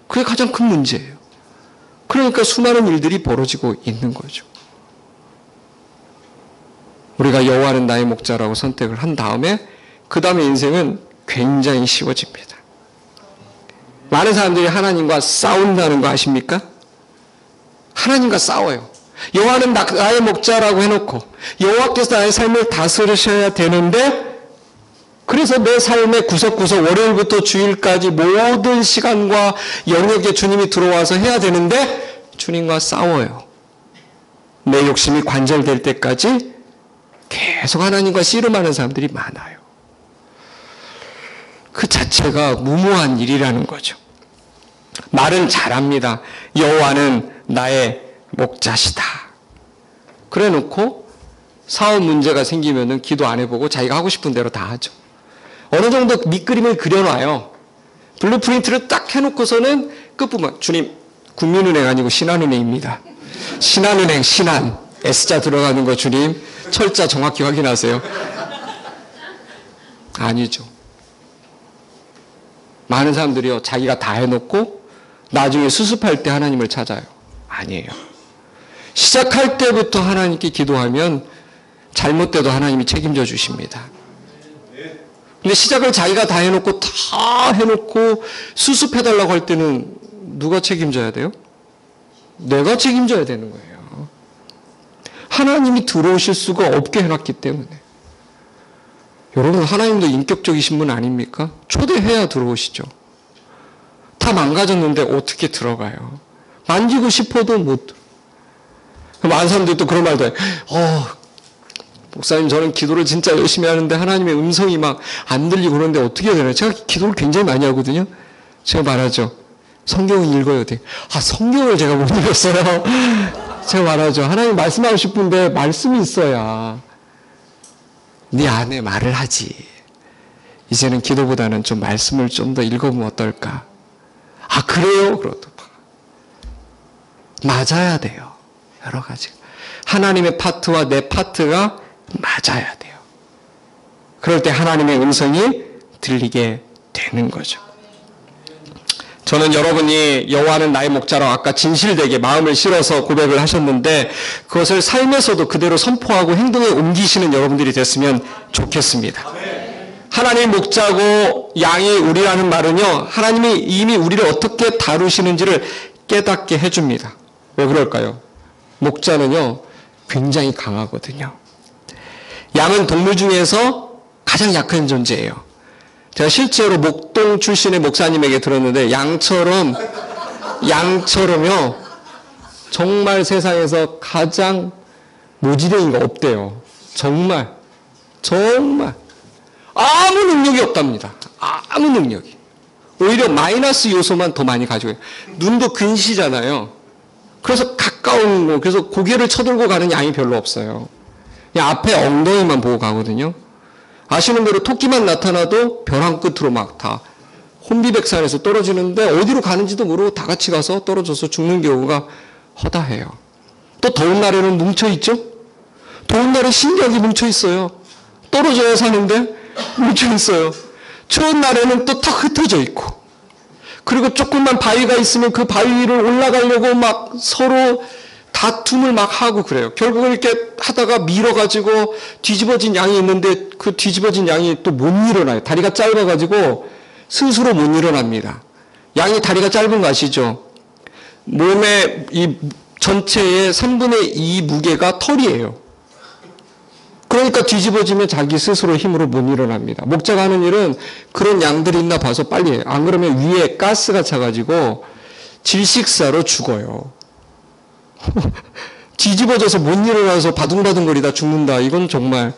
그게 가장 큰 문제예요. 그러니까 수많은 일들이 벌어지고 있는 거죠. 우리가 여호와는 나의 목자라고 선택을 한 다음에 그 다음에 인생은 굉장히 쉬워집니다. 많은 사람들이 하나님과 싸운다는 거 아십니까? 하나님과 싸워요. 여호와는 나의 목자라고 해놓고 여호와께서 나의 삶을 다스리셔야 되는데 그래서 내 삶의 구석구석 월요일부터 주일까지 모든 시간과 영역에 주님이 들어와서 해야 되는데 주님과 싸워요. 내 욕심이 관절될 때까지 계속 하나님과 씨름하는 사람들이 많아요. 그 자체가 무모한 일이라는 거죠. 말은 잘합니다. 여호와는 나의 목자시다. 그래 놓고 사업 문제가 생기면은 기도 안 해보고 자기가 하고 싶은 대로 다 하죠. 어느 정도 밑그림을 그려놔요. 블루프린트를 딱 해놓고서는 끝부분, 주님, 국민은행 아니고 신한은행입니다. 신한은행, 신한. S자 들어가는 거 주님, 철자 정확히 확인하세요. 아니죠. 많은 사람들이요, 자기가 다 해놓고 나중에 수습할 때 하나님을 찾아요. 아니에요. 시작할 때부터 하나님께 기도하면 잘못돼도 하나님이 책임져 주십니다. 근데 시작을 자기가 다 해놓고 수습해달라고 할 때는 누가 책임져야 돼요? 내가 책임져야 되는 거예요. 하나님이 들어오실 수가 없게 해놨기 때문에. 여러분, 하나님도 인격적이신 분 아닙니까? 초대해야 들어오시죠. 다 망가졌는데 어떻게 들어가요? 만지고 싶어도 못 들어. 많은 사람들이 또 그런 말도 해요. 목사님, 저는 기도를 진짜 열심히 하는데 하나님의 음성이 막 안 들리고 그러는데 어떻게 해야 되나요? 제가 기도를 굉장히 많이 하거든요. 제가 말하죠. 성경을 읽어야 돼. 성경을 제가 못 읽었어요. 제가 말하죠. 하나님 말씀하고 싶은데 말씀이 있어야 네 안에 말을 하지. 이제는 기도보다는 좀 말씀을 좀 더 읽어보면 어떨까? 아, 그래요? 그것도 맞아야 돼요. 여러 가지. 하나님의 파트와 내 파트가 맞아야 돼요. 그럴 때 하나님의 음성이 들리게 되는 거죠. 저는 여러분이 여호와는 나의 목자라고 아까 진실되게 마음을 실어서 고백을 하셨는데 그것을 삶에서도 그대로 선포하고 행동에 옮기시는 여러분들이 됐으면 좋겠습니다. 하나님 목자고 양이 우리라는 말은요, 하나님이 이미 우리를 어떻게 다루시는지를 깨닫게 해줍니다. 왜 그럴까요? 목자는요, 굉장히 강하거든요. 양은 동물 중에서 가장 약한 존재예요. 제가 실제로 목동 출신의 목사님에게 들었는데 양처럼요 정말 세상에서 가장 모지랭이가 없대요. 정말 아무 능력이 없답니다. 아무 능력이. 오히려 마이너스 요소만 더 많이 가지고 있어요. 눈도 근시잖아요. 그래서 가까운 거, 그래서 고개를 쳐들고 가는 양이 별로 없어요. 그냥 앞에 엉덩이만 보고 가거든요. 아시는 대로 토끼만 나타나도 벼랑 끝으로 막 다 혼비백산에서 떨어지는데 어디로 가는지도 모르고 다 같이 가서 떨어져서 죽는 경우가 허다해요. 또 더운 날에는 뭉쳐있죠? 더운 날에 신기하게 뭉쳐있어요. 떨어져야 사는데 뭉쳐있어요. 추운 날에는 또 탁 흩어져 있고, 그리고 조금만 바위가 있으면 그 바위 위를 올라가려고 막 서로 다툼을 막 하고 그래요. 결국은 이렇게 하다가 밀어가지고 뒤집어진 양이 있는데 그 뒤집어진 양이 또 못 일어나요. 다리가 짧아가지고 스스로 못 일어납니다. 양이 다리가 짧은 거 아시죠? 몸의 이 전체의 3분의 2 무게가 털이에요. 그러니까 뒤집어지면 자기 스스로 힘으로 못 일어납니다. 목자가 하는 일은 그런 양들이 있나 봐서 빨리 해요. 안 그러면 위에 가스가 차가지고 질식사로 죽어요. 뒤집어져서 못 일어나서 바둥바둥거리다 죽는다. 이건 정말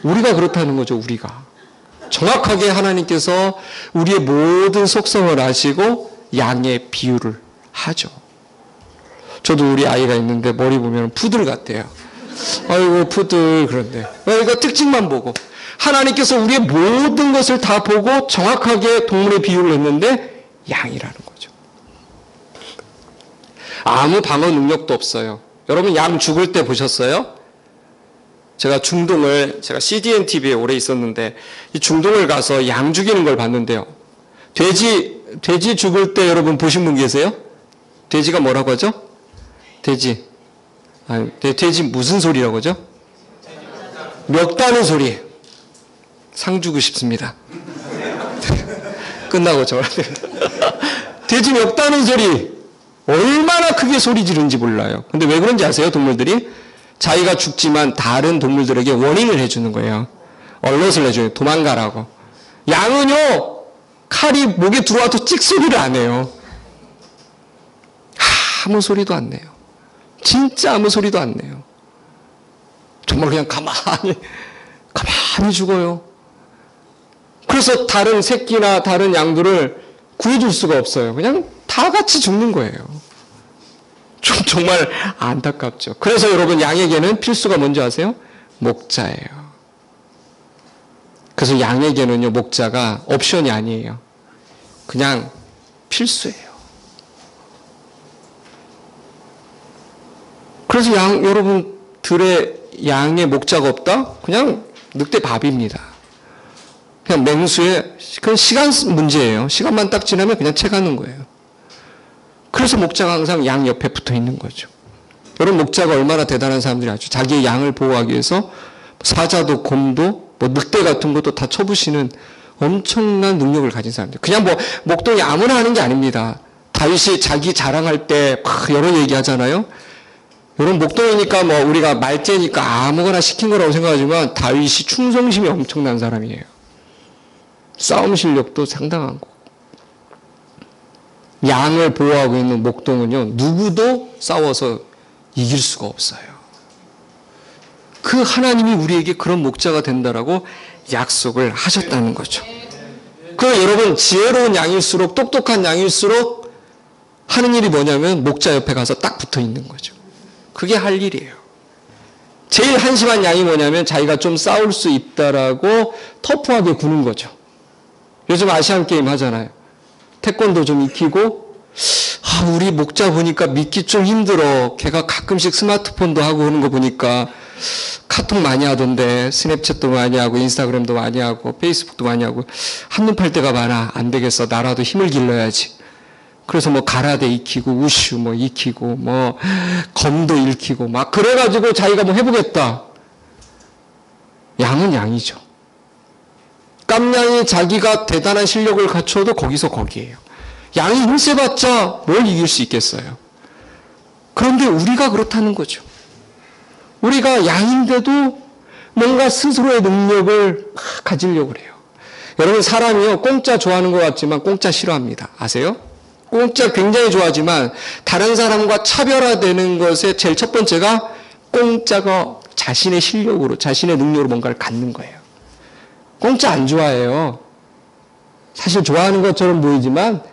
우리가 그렇다는 거죠. 우리가 정확하게 하나님께서 우리의 모든 속성을 아시고 양의 비유를 하죠. 저도 우리 아이가 있는데 머리 보면 푸들 같대요. 아이고 푸들. 그런데 그러니까 특징만 보고 하나님께서 우리의 모든 것을 다 보고 정확하게 동물의 비유를 했는데 양이라는 거죠. 아무 방어 능력도 없어요. 여러분 양 죽을 때 보셨어요? 제가 CDN TV에 오래 있었는데 이 중동을 가서 양 죽이는 걸 봤는데요. 돼지 죽을 때 여러분 보신 분 계세요? 돼지가 뭐라고 하죠? 돼지 무슨 소리라고 하죠? 멱 따는 소리. 상 주고 싶습니다. 끝나고 저한테 돼지 멱 따는 소리. 얼마나 크게 소리 지르는지 몰라요. 근데 왜 그런지 아세요? 동물들이 자기가 죽지만 다른 동물들에게 워닝을 해주는 거예요. 얼럿을 해줘요. 도망가라고. 양은요 칼이 목에 들어와도 찍 소리를 안 해요. 아무 소리도 안 내요. 진짜 아무 소리도 안 내요. 정말 그냥 가만히 죽어요. 그래서 다른 새끼나 다른 양들을 구해줄 수가 없어요. 그냥 다 같이 죽는 거예요. 정말 안타깝죠. 그래서 여러분 양에게는 필수가 뭔지 아세요? 목자예요. 그래서 양에게는요 목자가 옵션이 아니에요. 그냥 필수예요. 그래서 여러분들의 양에 목자가 없다? 그냥 늑대 밥입니다. 그냥 맹수에, 그건 시간 문제예요. 시간만 딱 지나면 그냥 채가는 거예요. 그래서 목자가 항상 양 옆에 붙어 있는 거죠. 여러분 목자가 얼마나 대단한 사람들이 아죠. 자기의 양을 보호하기 위해서 사자도 곰도 늑대 같은 것도 다 쳐부시는 엄청난 능력을 가진 사람들. 그냥 목동이 아무나 하는 게 아닙니다. 다윗이 자기 자랑할 때 막 여러 얘기 하잖아요. 여러분 목동이니까 우리가 말재니까 아무거나 시킨 거라고 생각하지만 다윗이 충성심이 엄청난 사람이에요. 싸움 실력도 상당한 거. 양을 보호하고 있는 목동은요 누구도 싸워서 이길 수가 없어요. 그 하나님이 우리에게 그런 목자가 된다라고 약속을 하셨다는 거죠. 그 여러분 지혜로운 양일수록 똑똑한 양일수록 하는 일이 뭐냐면 목자 옆에 가서 딱 붙어 있는 거죠. 그게 할 일이에요. 제일 한심한 양이 뭐냐면 자기가 좀 싸울 수 있다라고 터프하게 구는 거죠. 요즘 아시안 게임 하잖아요. 태권도 좀 익히고, 우리 목자 보니까 믿기 좀 힘들어. 걔가 가끔씩 스마트폰도 하고 그러는 거 보니까 카톡 많이 하던데, 스냅챗도 많이 하고, 인스타그램도 많이 하고, 페이스북도 많이 하고, 한눈 팔 때가 많아. 안 되겠어. 나라도 힘을 길러야지. 그래서 뭐 가라데 익히고, 우슈 뭐 익히고, 뭐 검도 읽히고, 막 그래가지고 자기가 뭐 해보겠다. 양은 양이죠. 깜냥이 자기가 대단한 실력을 갖춰도 거기서 거기에요. 양이 힘세봤자 뭘 이길 수 있겠어요. 그런데 우리가 그렇다는 거죠. 우리가 양인데도 뭔가 스스로의 능력을 가지려고 그래요. 여러분, 사람이요, 공짜 좋아하는 것 같지만 공짜 싫어합니다. 아세요? 공짜 굉장히 좋아하지만 다른 사람과 차별화되는 것의 제일 첫 번째가 공짜가 자신의 실력으로, 자신의 능력으로 뭔가를 갖는 거예요. 공짜 안 좋아해요. 사실 좋아하는 것처럼 보이지만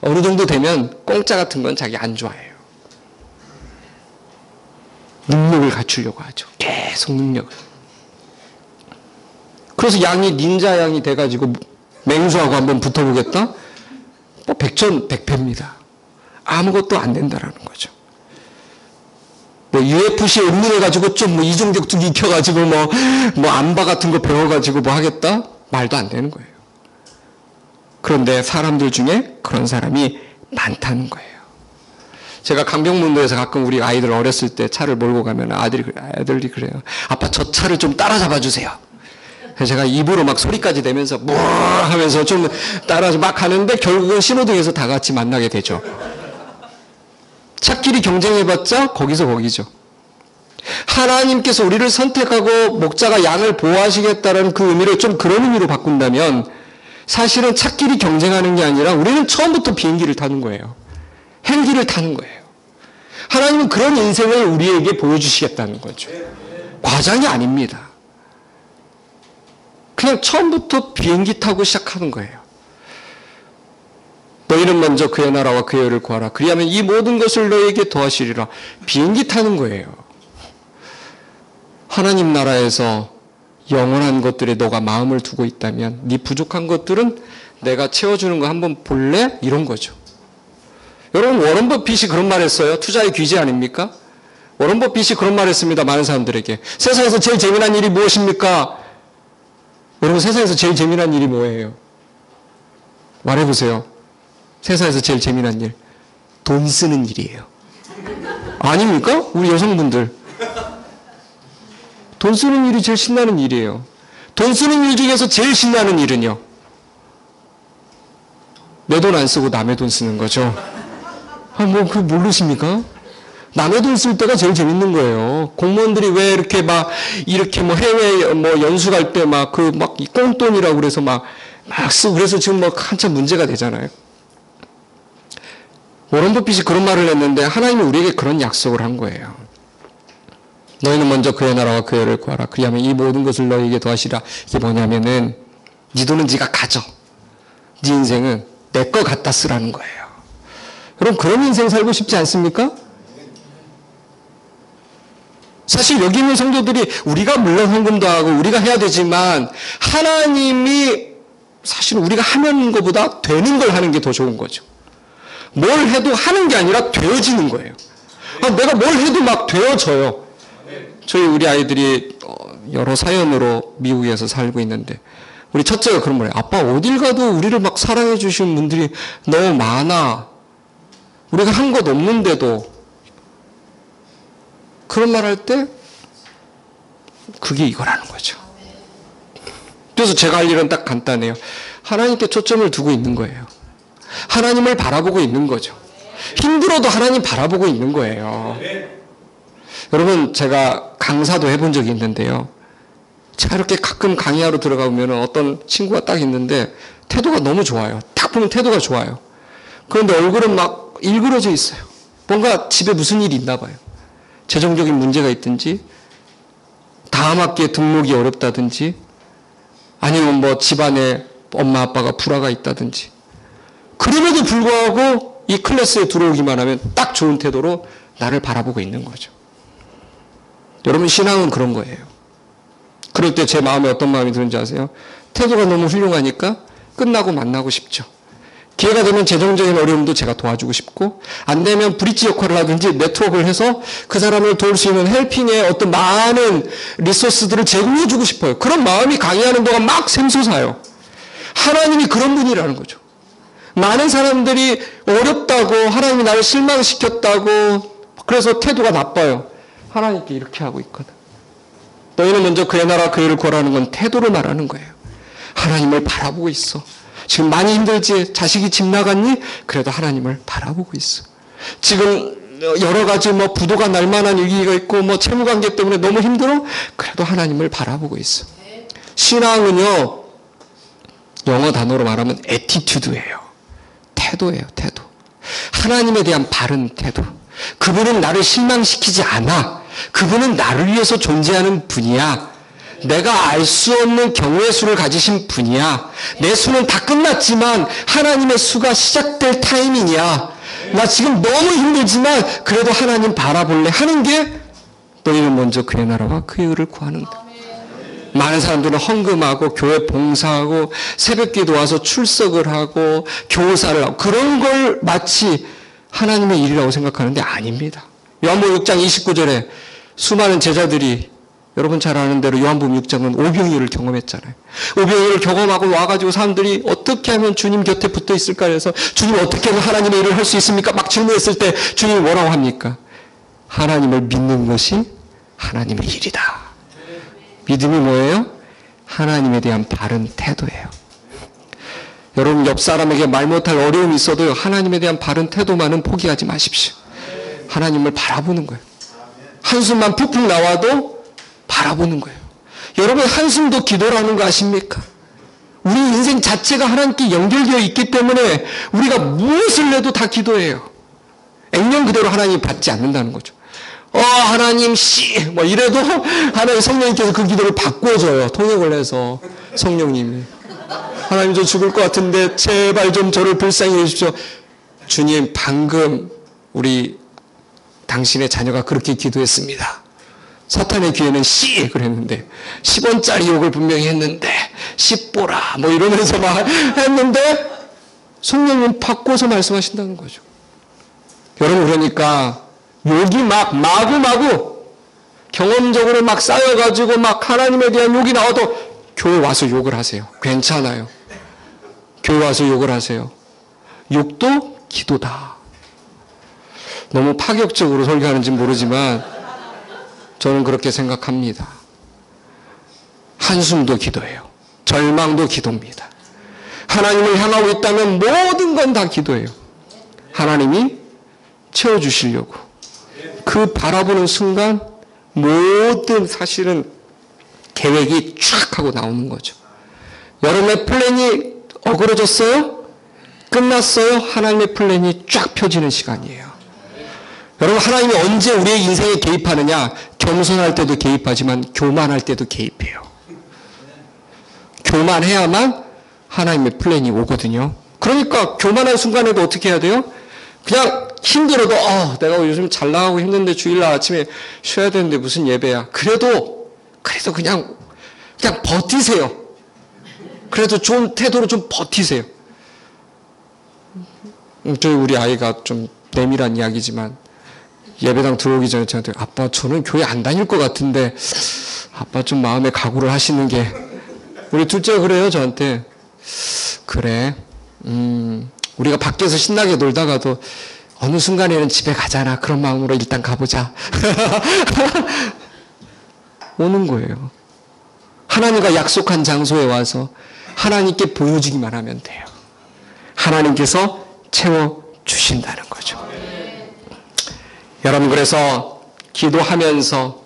어느 정도 되면 공짜 같은 건 자기 안 좋아해요. 능력을 갖추려고 하죠. 계속 능력을. 그래서 양이 닌자 양이 돼가지고 맹수하고 한번 붙어보겠다? 뭐 백전백패입니다. 아무것도 안 된다라는 거죠. 뭐 UFC에 입문해가지고 좀 뭐 이종격투기 익혀가지고 뭐 안바 같은 거 배워가지고 뭐 하겠다? 말도 안 되는 거예요. 그런데 사람들 중에 그런 사람이 많다는 거예요. 제가 강병문도에서 가끔 우리 아이들 어렸을 때 차를 몰고 가면 아들이 그래요. 아빠 저 차를 좀 따라잡아 주세요. 그래서 제가 입으로 막 소리까지 내면서 뭐 하면서 좀 따라서 막 가는데 결국은 신호등에서 다 같이 만나게 되죠. 차끼리 경쟁해봤자 거기서 거기죠. 하나님께서 우리를 선택하고 목자가 양을 보호하시겠다는 그 의미를 좀 그런 의미로 바꾼다면 사실은 차끼리 경쟁하는 게 아니라 우리는 처음부터 비행기를 타는 거예요. 헬기를 타는 거예요. 하나님은 그런 인생을 우리에게 보여주시겠다는 거죠. 과장이 아닙니다. 그냥 처음부터 비행기 타고 시작하는 거예요. 너희는 먼저 그의 나라와 그의 의를 구하라. 그리하면 이 모든 것을 너희에게 더하시리라. 비행기 타는 거예요. 하나님 나라에서 영원한 것들에 너가 마음을 두고 있다면 네 부족한 것들은 내가 채워주는 거 한번 볼래? 이런 거죠. 여러분, 워런 버핏이 그런 말 했어요. 투자의 귀재 아닙니까? 워런 버핏이 그런 말 했습니다. 많은 사람들에게. 세상에서 제일 재미난 일이 무엇입니까? 여러분, 세상에서 제일 재미난 일이 뭐예요? 말해보세요. 세상에서 제일 재미난 일. 돈 쓰는 일이에요. 아닙니까? 우리 여성분들. 돈 쓰는 일이 제일 신나는 일이에요. 돈 쓰는 일 중에서 제일 신나는 일은요? 내 돈 안 쓰고 남의 돈 쓰는 거죠. 그거 모르십니까? 남의 돈 쓸 때가 제일 재밌는 거예요. 공무원들이 왜 이렇게 해외 연수 갈 때 꽁돈이라고 그래서 막 쓰고 그래서 지금 한참 문제가 되잖아요. 워런 버핏이 그런 말을 했는데 하나님이 우리에게 그런 약속을 한 거예요. 너희는 먼저 그의 나라와 그의 의를 구하라. 그리하면 이 모든 것을 너희에게 더하시라. 이게 뭐냐면은 네 돈은 네가 가져. 네 인생은 내 거 갖다 쓰라는 거예요. 여러분, 그런 인생 살고 싶지 않습니까? 사실 여기 있는 성도들이 우리가 물론 헌금도 하고 우리가 해야 되지만 하나님이 사실 우리가 하는 것보다 되는 걸 하는 게 더 좋은 거죠. 뭘 해도 하는 게 아니라 되어지는 거예요. 내가 뭘 해도 막 되어져요. 우리 아이들이 여러 사연으로 미국에서 살고 있는데 우리 첫째가 그런 말이에요. 아빠, 어딜 가도 우리를 막 사랑해 주시는 분들이 너무 많아. 우리가 한 것 없는데도. 그런 말 할 때 그게 이거라는 거죠. 그래서 제가 할 일은 딱 간단해요. 하나님께 초점을 두고 있는 거예요. 하나님을 바라보고 있는 거죠. 힘들어도 하나님 바라보고 있는 거예요. 여러분, 제가 강사도 해본 적이 있는데요. 제가 이렇게 가끔 강의하러 들어가 보면 어떤 친구가 딱 있는데 태도가 너무 좋아요. 딱 보면 태도가 좋아요. 그런데 얼굴은 막 일그러져 있어요. 뭔가 집에 무슨 일이 있나 봐요. 재정적인 문제가 있든지, 다음 학기에 등록이 어렵다든지, 아니면 집안에 엄마 아빠가 불화가 있다든지. 그럼에도 불구하고 이 클래스에 들어오기만 하면 딱 좋은 태도로 나를 바라보고 있는 거죠. 여러분 신앙은 그런 거예요. 그럴 때 제 마음에 어떤 마음이 드는지 아세요? 태도가 너무 훌륭하니까 끝나고 만나고 싶죠. 기회가 되면 재정적인 어려움도 제가 도와주고 싶고, 안 되면 브릿지 역할을 하든지 네트워크를 해서 그 사람을 도울 수 있는 헬핑의 어떤 많은 리소스들을 제공해주고 싶어요. 그런 마음이 강의하는 동안 막 샘솟아요. 하나님이 그런 분이라는 거죠. 많은 사람들이 어렵다고, 하나님이 나를 실망시켰다고, 그래서 태도가 나빠요. 하나님께 이렇게 하고 있거든. 너희는 먼저 그의 나라 그의 일을 구하라는 건 태도를 말하는 거예요. 하나님을 바라보고 있어. 지금 많이 힘들지? 자식이 집 나갔니? 그래도 하나님을 바라보고 있어. 지금 여러 가지 부도가 날 만한 위기가 있고 채무관계 때문에 너무 힘들어? 그래도 하나님을 바라보고 있어. 신앙은요, 영어 단어로 말하면 애티튜드예요. 태도예요, 태도. 하나님에 대한 바른 태도. 그분은 나를 실망시키지 않아. 그분은 나를 위해서 존재하는 분이야. 내가 알 수 없는 경우의 수를 가지신 분이야. 내 수는 다 끝났지만 하나님의 수가 시작될 타이밍이야. 나 지금 너무 힘들지만 그래도 하나님 바라볼래 하는 게 너희는 먼저 그의 나라와 그의 의를 구하는 것. 많은 사람들은 헌금하고 교회 봉사하고 새벽기도 와서 출석을 하고 교사를 하고 그런 걸 마치 하나님의 일이라고 생각하는데 아닙니다. 요한복음 6장 29절에 수많은 제자들이 여러분 잘 아는 대로 요한복음 6장은 오병이어를 경험했잖아요. 오병이어를 경험하고 와가지고 사람들이 어떻게 하면 주님 곁에 붙어 있을까 해서 주님 어떻게 하면 하나님의 일을 할 수 있습니까? 막 질문했을 때 주님이 뭐라고 합니까? 하나님을 믿는 것이 하나님의 일이다. 믿음이 뭐예요? 하나님에 대한 바른 태도예요. 여러분 옆 사람에게 말 못할 어려움이 있어도 하나님에 대한 바른 태도만은 포기하지 마십시오. 하나님을 바라보는 거예요. 한숨만 푹푹 나와도 바라보는 거예요. 여러분 한숨도 기도라는 거 아십니까? 우리 인생 자체가 하나님께 연결되어 있기 때문에 우리가 무엇을 해도 다 기도해요. 액면 그대로 하나님이 받지 않는다는 거죠. 하나님 이래도 하나님 성령님께서 그 기도를 바꿔줘요. 통역을 해서 성령님이 하나님 저 죽을 것 같은데 제발 좀 저를 불쌍히 해주십시오. 주님 방금 우리 당신의 자녀가 그렇게 기도했습니다. 사탄의 귀에는 그랬는데 10원짜리 욕을 분명히 했는데 10보라 이러면서 막 했는데 성령님 바꿔서 말씀하신다는 거죠. 여러분 그러니까 욕이 마구마구 경험적으로 막 쌓여가지고 막 하나님에 대한 욕이 나와도 교회 와서 욕을 하세요. 괜찮아요. 교회 와서 욕을 하세요. 욕도 기도다. 너무 파격적으로 설교하는지 모르지만 저는 그렇게 생각합니다. 한숨도 기도예요. 절망도 기도입니다. 하나님을 향하고 있다면 모든 건 다 기도예요. 하나님이 채워주시려고. 그 바라보는 순간 모든 사실은 계획이 쫙 하고 나오는 거죠. 여러분의 플랜이 어그러졌어요? 끝났어요? 하나님의 플랜이 쫙 펴지는 시간이에요. 여러분 하나님이 언제 우리의 인생에 개입하느냐? 겸손할 때도 개입하지만 교만할 때도 개입해요. 교만해야만 하나님의 플랜이 오거든요. 그러니까 교만한 순간에도 어떻게 해야 돼요? 그냥 힘들어도 내가 요즘 잘 나가고 힘든데 주일날 아침에 쉬어야 되는데 무슨 예배야. 그래도 그냥 버티세요. 그래도 좋은 태도로 좀 버티세요. 저희 우리 아이가 좀 내밀한 이야기지만 예배당 들어오기 전에 저한테 아빠 저는 교회 안 다닐 것 같은데 아빠 좀 마음에 각오를 하시는 게 우리 둘째가 그래요 저한테. 그래 우리가 밖에서 신나게 놀다가도 어느 순간에는 집에 가잖아. 그런 마음으로 일단 가보자. 오는 거예요. 하나님과 약속한 장소에 와서 하나님께 보여주기만 하면 돼요. 하나님께서 채워주신다는 거죠. 여러분 그래서 기도하면서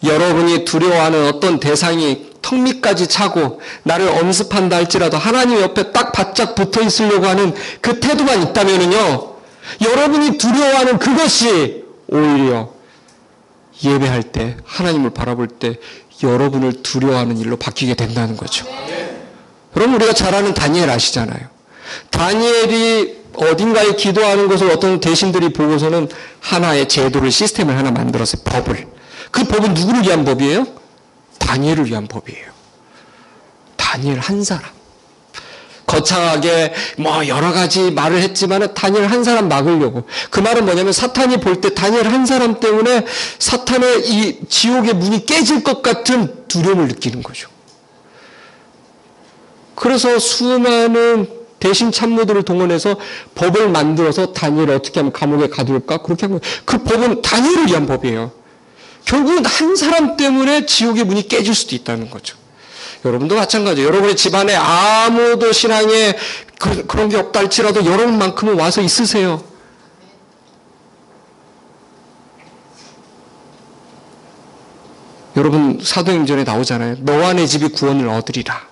여러분이 두려워하는 어떤 대상이 턱 밑까지 차고 나를 엄습한다 할지라도 하나님 옆에 딱 바짝 붙어 있으려고 하는 그 태도만 있다면요, 여러분이 두려워하는 그것이 오히려 예배할 때 하나님을 바라볼 때 여러분을 두려워하는 일로 바뀌게 된다는 거죠. 여러분 우리가 잘 아는 다니엘 아시잖아요. 다니엘이 어딘가에 기도하는 것을 어떤 대신들이 보고서는 하나의 제도를 시스템을 하나 만들었어요. 법을. 그 법은 누구를 위한 법이에요? 다니엘을 위한 법이에요. 다니엘 한 사람. 거창하게 뭐 여러 가지 말을 했지만 다니엘 한 사람 막으려고. 그 말은 뭐냐면 사탄이 볼 때 다니엘 한 사람 때문에 사탄의 이 지옥의 문이 깨질 것 같은 두려움을 느끼는 거죠. 그래서 수많은 대신 참모들을 동원해서 법을 만들어서 다니엘을 어떻게 하면 감옥에 가둘까? 그렇게 한 거예요. 그 법은 다니엘을 위한 법이에요. 결국은 한 사람 때문에 지옥의 문이 깨질 수도 있다는 거죠. 여러분도 마찬가지예요. 여러분의 집안에 아무도 신앙에 그런 게 없다 할지라도 여러분만큼은 와서 있으세요. 여러분 사도행전에 나오잖아요. 너와 내 집이 구원을 얻으리라.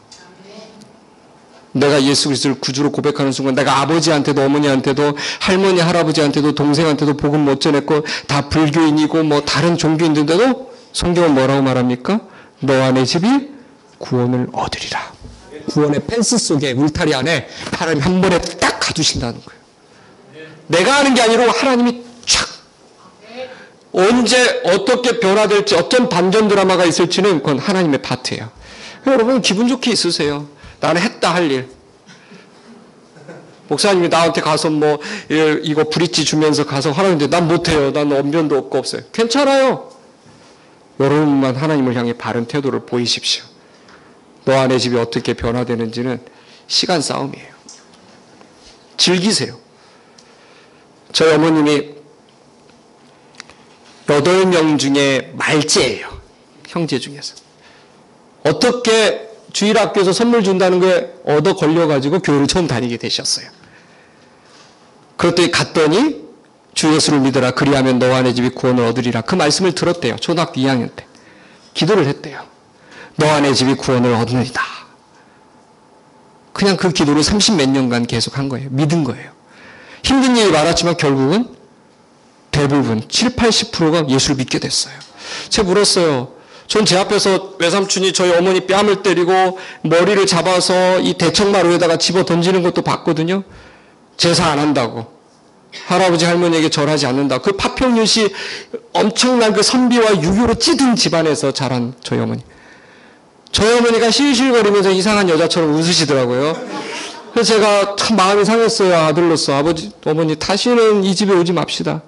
내가 예수 그리스도를 구주로 고백하는 순간 내가 아버지한테도 어머니한테도 할머니 할아버지한테도 동생한테도 복음 못 전했고 다 불교인이고 뭐 다른 종교인들인데도 성경은 뭐라고 말합니까? 너와 내 집이 구원을 얻으리라. 구원의 펜스 속에 울타리 안에 하나님 한 번에 딱 가두신다는 거예요. 내가 하는 게 아니라 하나님이 촥. 언제 어떻게 변화될지 어떤 반전 드라마가 있을지는 그건 하나님의 파트예요. 여러분 기분 좋게 있으세요. 나는 했다 할 일. 목사님이 나한테 가서 뭐 이거 브릿지 주면서 가서 하라는데 난 못해요. 난 언변도 없고 없어요. 괜찮아요. 여러분만 하나님을 향해 바른 태도를 보이십시오. 너와 내 집이 어떻게 변화되는지는 시간 싸움이에요. 즐기세요. 저희 어머님이 8명 중에 말째예요. 형제 중에서. 어떻게 주일학교에서 선물 준다는 거에 얻어 걸려가지고 교회를 처음 다니게 되셨어요. 그랬더니 갔더니 주 예수를 믿으라 그리하면 너와 내 집이 구원을 얻으리라. 그 말씀을 들었대요. 초등학교 2학년 때. 기도를 했대요. 너와 내 집이 구원을 얻으리다. 그냥 그 기도를 30몇 년간 계속 한 거예요. 믿은 거예요. 힘든 일이 많았지만 결국은 대부분 7, 80%가 예수를 믿게 됐어요. 제가 물었어요. 전 제 앞에서 외삼촌이 저희 어머니 뺨을 때리고 머리를 잡아서 이 대청마루에다가 집어 던지는 것도 봤거든요. 제사 안 한다고. 할아버지 할머니에게 절하지 않는다. 그 파평윤 씨 엄청난 그 선비와 유교로 찌든 집안에서 자란 저희 어머니. 저희 어머니가 실실거리면서 이상한 여자처럼 웃으시더라고요. 그래서 제가 참 마음이 상했어요. 아들로서. 아버지, 어머니 다시는 이 집에 오지 맙시다.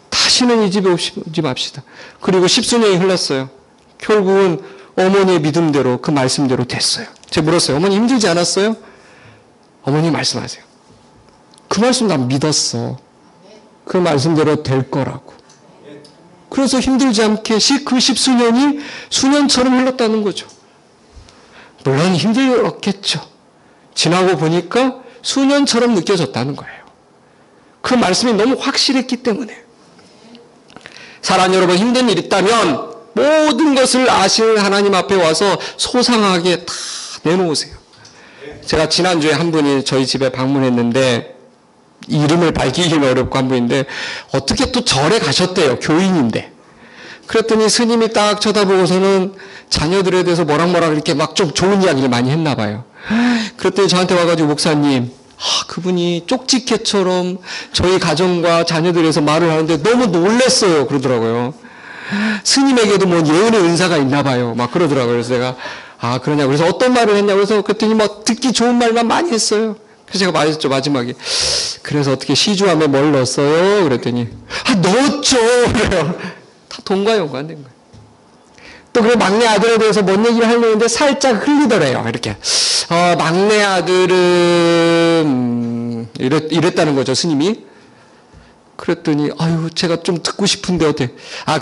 다시는 이 집에 오지 맙시다. 그리고 10수년이 흘렀어요. 결국은 어머니의 믿음대로 그 말씀대로 됐어요. 제가 물었어요. 어머니 힘들지 않았어요? 어머니 말씀하세요. 그 말씀 난 믿었어. 그 말씀대로 될 거라고. 그래서 힘들지 않게 그 10수년이 수년처럼 흘렀다는 거죠. 물론 힘들었겠죠. 지나고 보니까 수년처럼 느껴졌다는 거예요. 그 말씀이 너무 확실했기 때문에. 사랑하는 여러분, 힘든 일 있다면 모든 것을 아시는 하나님 앞에 와서 소상하게 다 내놓으세요. 제가 지난주에 한 분이 저희 집에 방문했는데 이름을 밝히기는 어렵고 한 분인데 어떻게 또 절에 가셨대요. 교인인데. 그랬더니 스님이 딱 쳐다보고서는 자녀들에 대해서 뭐락뭐락 이렇게 막 좀 좋은 이야기를 많이 했나 봐요. 그랬더니 저한테 와가지고 목사님, 그분이 쪽지게처럼 저희 가정과 자녀들에 대해서 말을 하는데 너무 놀랬어요. 그러더라고요. 스님에게도 뭐 예언의 은사가 있나 봐요. 막 그러더라고요. 그래서 제가 그러냐고. 그래서 어떤 말을 했냐고. 그래서 그랬더니 뭐 듣기 좋은 말만 많이 했어요. 그래서 제가 말했죠. 마지막에. 그래서 어떻게 시주함에 뭘 넣었어요? 그랬더니 넣었죠. 그래요. 다 돈과 연관된 거예요. 또 그 막내 아들에 대해서 뭔 얘기를 하려는데 살짝 흘리더래요. 이렇게. 막내 아들은 이랬다는 거죠. 스님이. 그랬더니 제가 좀 듣고 싶은데 어때?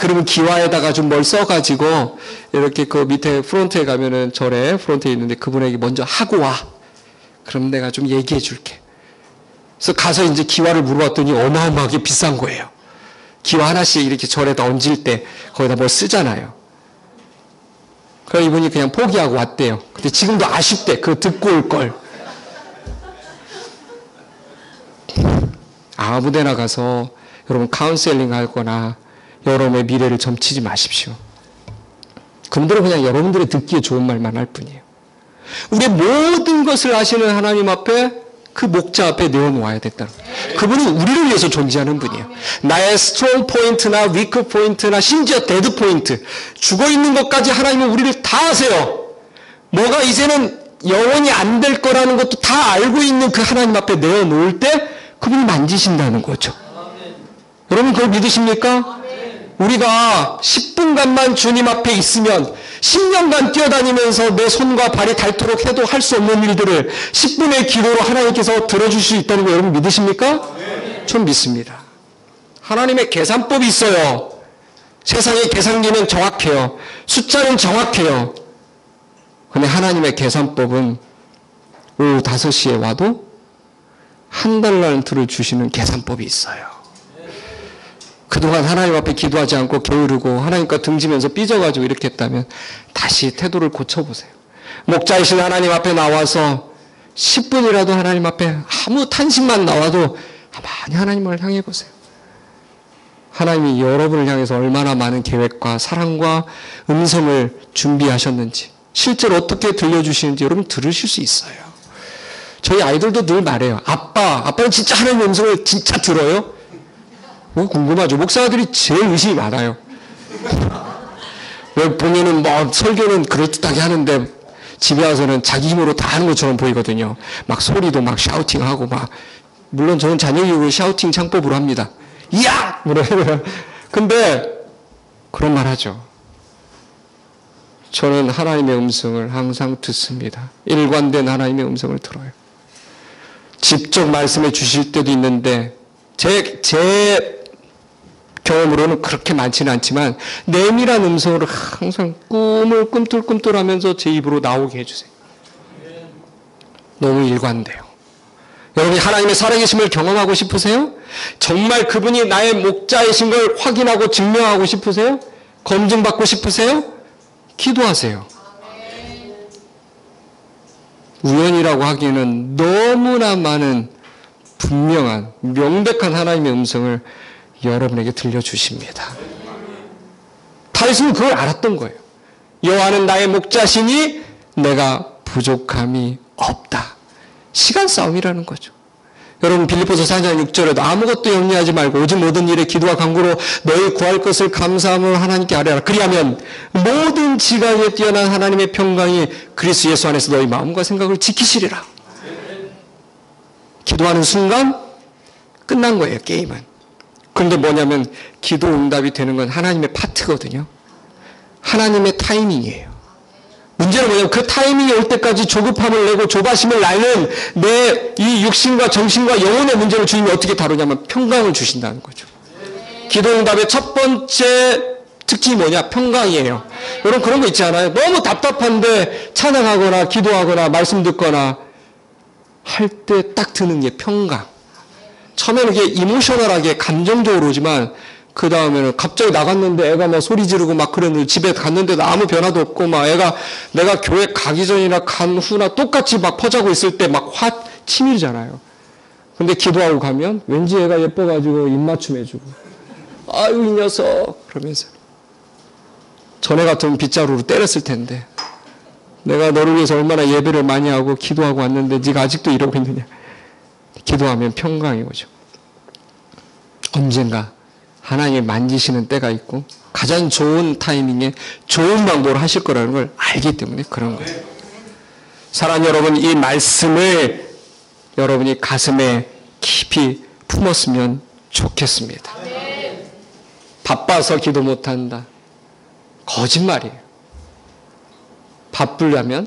그러면 기와에다가 좀 뭘 써가지고 이렇게 그 밑에 프론트에 가면은 절에 프론트에 있는데 그분에게 먼저 하고 와. 그럼 내가 좀 얘기해 줄게. 그래서 가서 이제 기와를 물어봤더니 어마어마하게 비싼 거예요. 기와 하나씩 이렇게 절에다 얹을 때 거기다 뭘 쓰잖아요. 그래서 이분이 그냥 포기하고 왔대요. 근데 지금도 아쉽대. 그거 듣고 올 걸. 아무 데나 가서 여러분 카운셀링 하거나 여러분의 미래를 점치지 마십시오. 그분들은 그냥 여러분들의 듣기에 좋은 말만 할 뿐이에요. 우리의 모든 것을 아시는 하나님 앞에 그 목자 앞에 내어놓아야 된다는 거예요. 그분은 우리를 위해서 존재하는 분이에요. 나의 스트롱 포인트나 위크 포인트나 심지어 데드 포인트, 죽어있는 것까지 하나님은 우리를 다 아세요. 뭐가 이제는 영원히 안 될 거라는 것도 다 알고 있는 그 하나님 앞에 내어놓을 때 그분이 만지신다는 거죠. 여러분 그걸 믿으십니까? 우리가 10분간만 주님 앞에 있으면 10년간 뛰어다니면서 내 손과 발이 닳도록 해도 할 수 없는 일들을 10분의 기도로 하나님께서 들어줄 수 있다는 거 여러분 믿으십니까? 전 믿습니다. 하나님의 계산법이 있어요. 세상의 계산기는 정확해요. 숫자는 정확해요. 근데 하나님의 계산법은 오후 5시에 와도 한 달란트를 주시는 계산법이 있어요. 그동안 하나님 앞에 기도하지 않고 게으르고 하나님과 등지면서 삐져가지고 이렇게 했다면 다시 태도를 고쳐보세요. 목자이신 하나님 앞에 나와서 10분이라도 하나님 앞에 아무 탄식만 나와도 많이 하나님을 향해 보세요. 하나님이 여러분을 향해서 얼마나 많은 계획과 사랑과 음성을 준비하셨는지 실제로 어떻게 들려주시는지 여러분 들으실 수 있어요. 저희 아이들도 늘 말해요. 아빠는 진짜 하나님의 음성을 진짜 들어요? 뭐 궁금하죠. 목사들이 제일 의심이 많아요. 왜 보면은 뭐 설교는 그럴듯하게 하는데 집에 와서는 자기 힘으로 다 하는 것처럼 보이거든요. 막 소리도 막 샤우팅하고 막 물론 저는 자녀 교육을 샤우팅 창법으로 합니다. 이야! 근데 그런 말 하죠. 저는 하나님의 음성을 항상 듣습니다. 일관된 하나님의 음성을 들어요. 직접 말씀해 주실 때도 있는데 제 경험으로는 그렇게 많지는 않지만 내밀한 음성으로 항상 꿈을 꿈틀꿈틀하면서 제 입으로 나오게 해주세요. 너무 일관돼요. 여러분이 하나님의 살아계심을 경험하고 싶으세요? 정말 그분이 나의 목자이신 걸 확인하고 증명하고 싶으세요? 검증받고 싶으세요? 기도하세요. 우연이라고 하기에는 너무나 많은 분명한 명백한 하나님의 음성을 여러분에게 들려주십니다. 다윗은 그걸 알았던 거예요. 여호와는 나의 목자시니 내가 부족함이 없다. 시간 싸움이라는 거죠. 여러분 빌립보서 4장 6절에도 아무것도 염려하지 말고 오직 모든 일에 기도와 간구로 너희 구할 것을 감사함으로 하나님께 아뢰라. 그리하면 모든 지각에 뛰어난 하나님의 평강이 그리스도 예수 안에서 너희 마음과 생각을 지키시리라. 기도하는 순간 끝난 거예요. 게임은. 그런데 뭐냐면 기도 응답이 되는 건 하나님의 파트거든요. 하나님의 타이밍이에요. 문제는 뭐냐면 그 타이밍이 올 때까지 조급함을 내고 조바심을 나는 내 이 육신과 정신과 영혼의 문제를 주님이 어떻게 다루냐면 평강을 주신다는 거죠. 기도 응답의 첫 번째 특징이 뭐냐? 평강이에요. 여러분 그런 거 있지 않아요? 너무 답답한데 찬양하거나 기도하거나 말씀 듣거나 할 때 딱 드는 게 평강. 처음에는 이게 이모셔널하게 감정적으로 오지만 그 다음에는 갑자기 나갔는데 애가 막 소리 지르고 막 그랬는데 집에 갔는데도 아무 변화도 없고 막 애가 내가 교회 가기 전이나 간 후나 똑같이 막 퍼자고 있을 때 막 치밀잖아요. 근데 기도하고 가면 왠지 애가 예뻐가지고 입맞춤 해주고 아유 이 녀석 그러면서 전에 같으면 빗자루로 때렸을 텐데 내가 너를 위해서 얼마나 예배를 많이 하고 기도하고 왔는데 네가 아직도 이러고 있느냐. 기도하면 평강이 오죠. 언젠가 하나님이 만지시는 때가 있고 가장 좋은 타이밍에 좋은 방법으로 하실 거라는 걸 알기 때문에 그런 거예요. 사랑하는 여러분, 이 말씀을 여러분이 가슴에 깊이 품었으면 좋겠습니다. 바빠서 기도 못한다. 거짓말이에요. 바쁘려면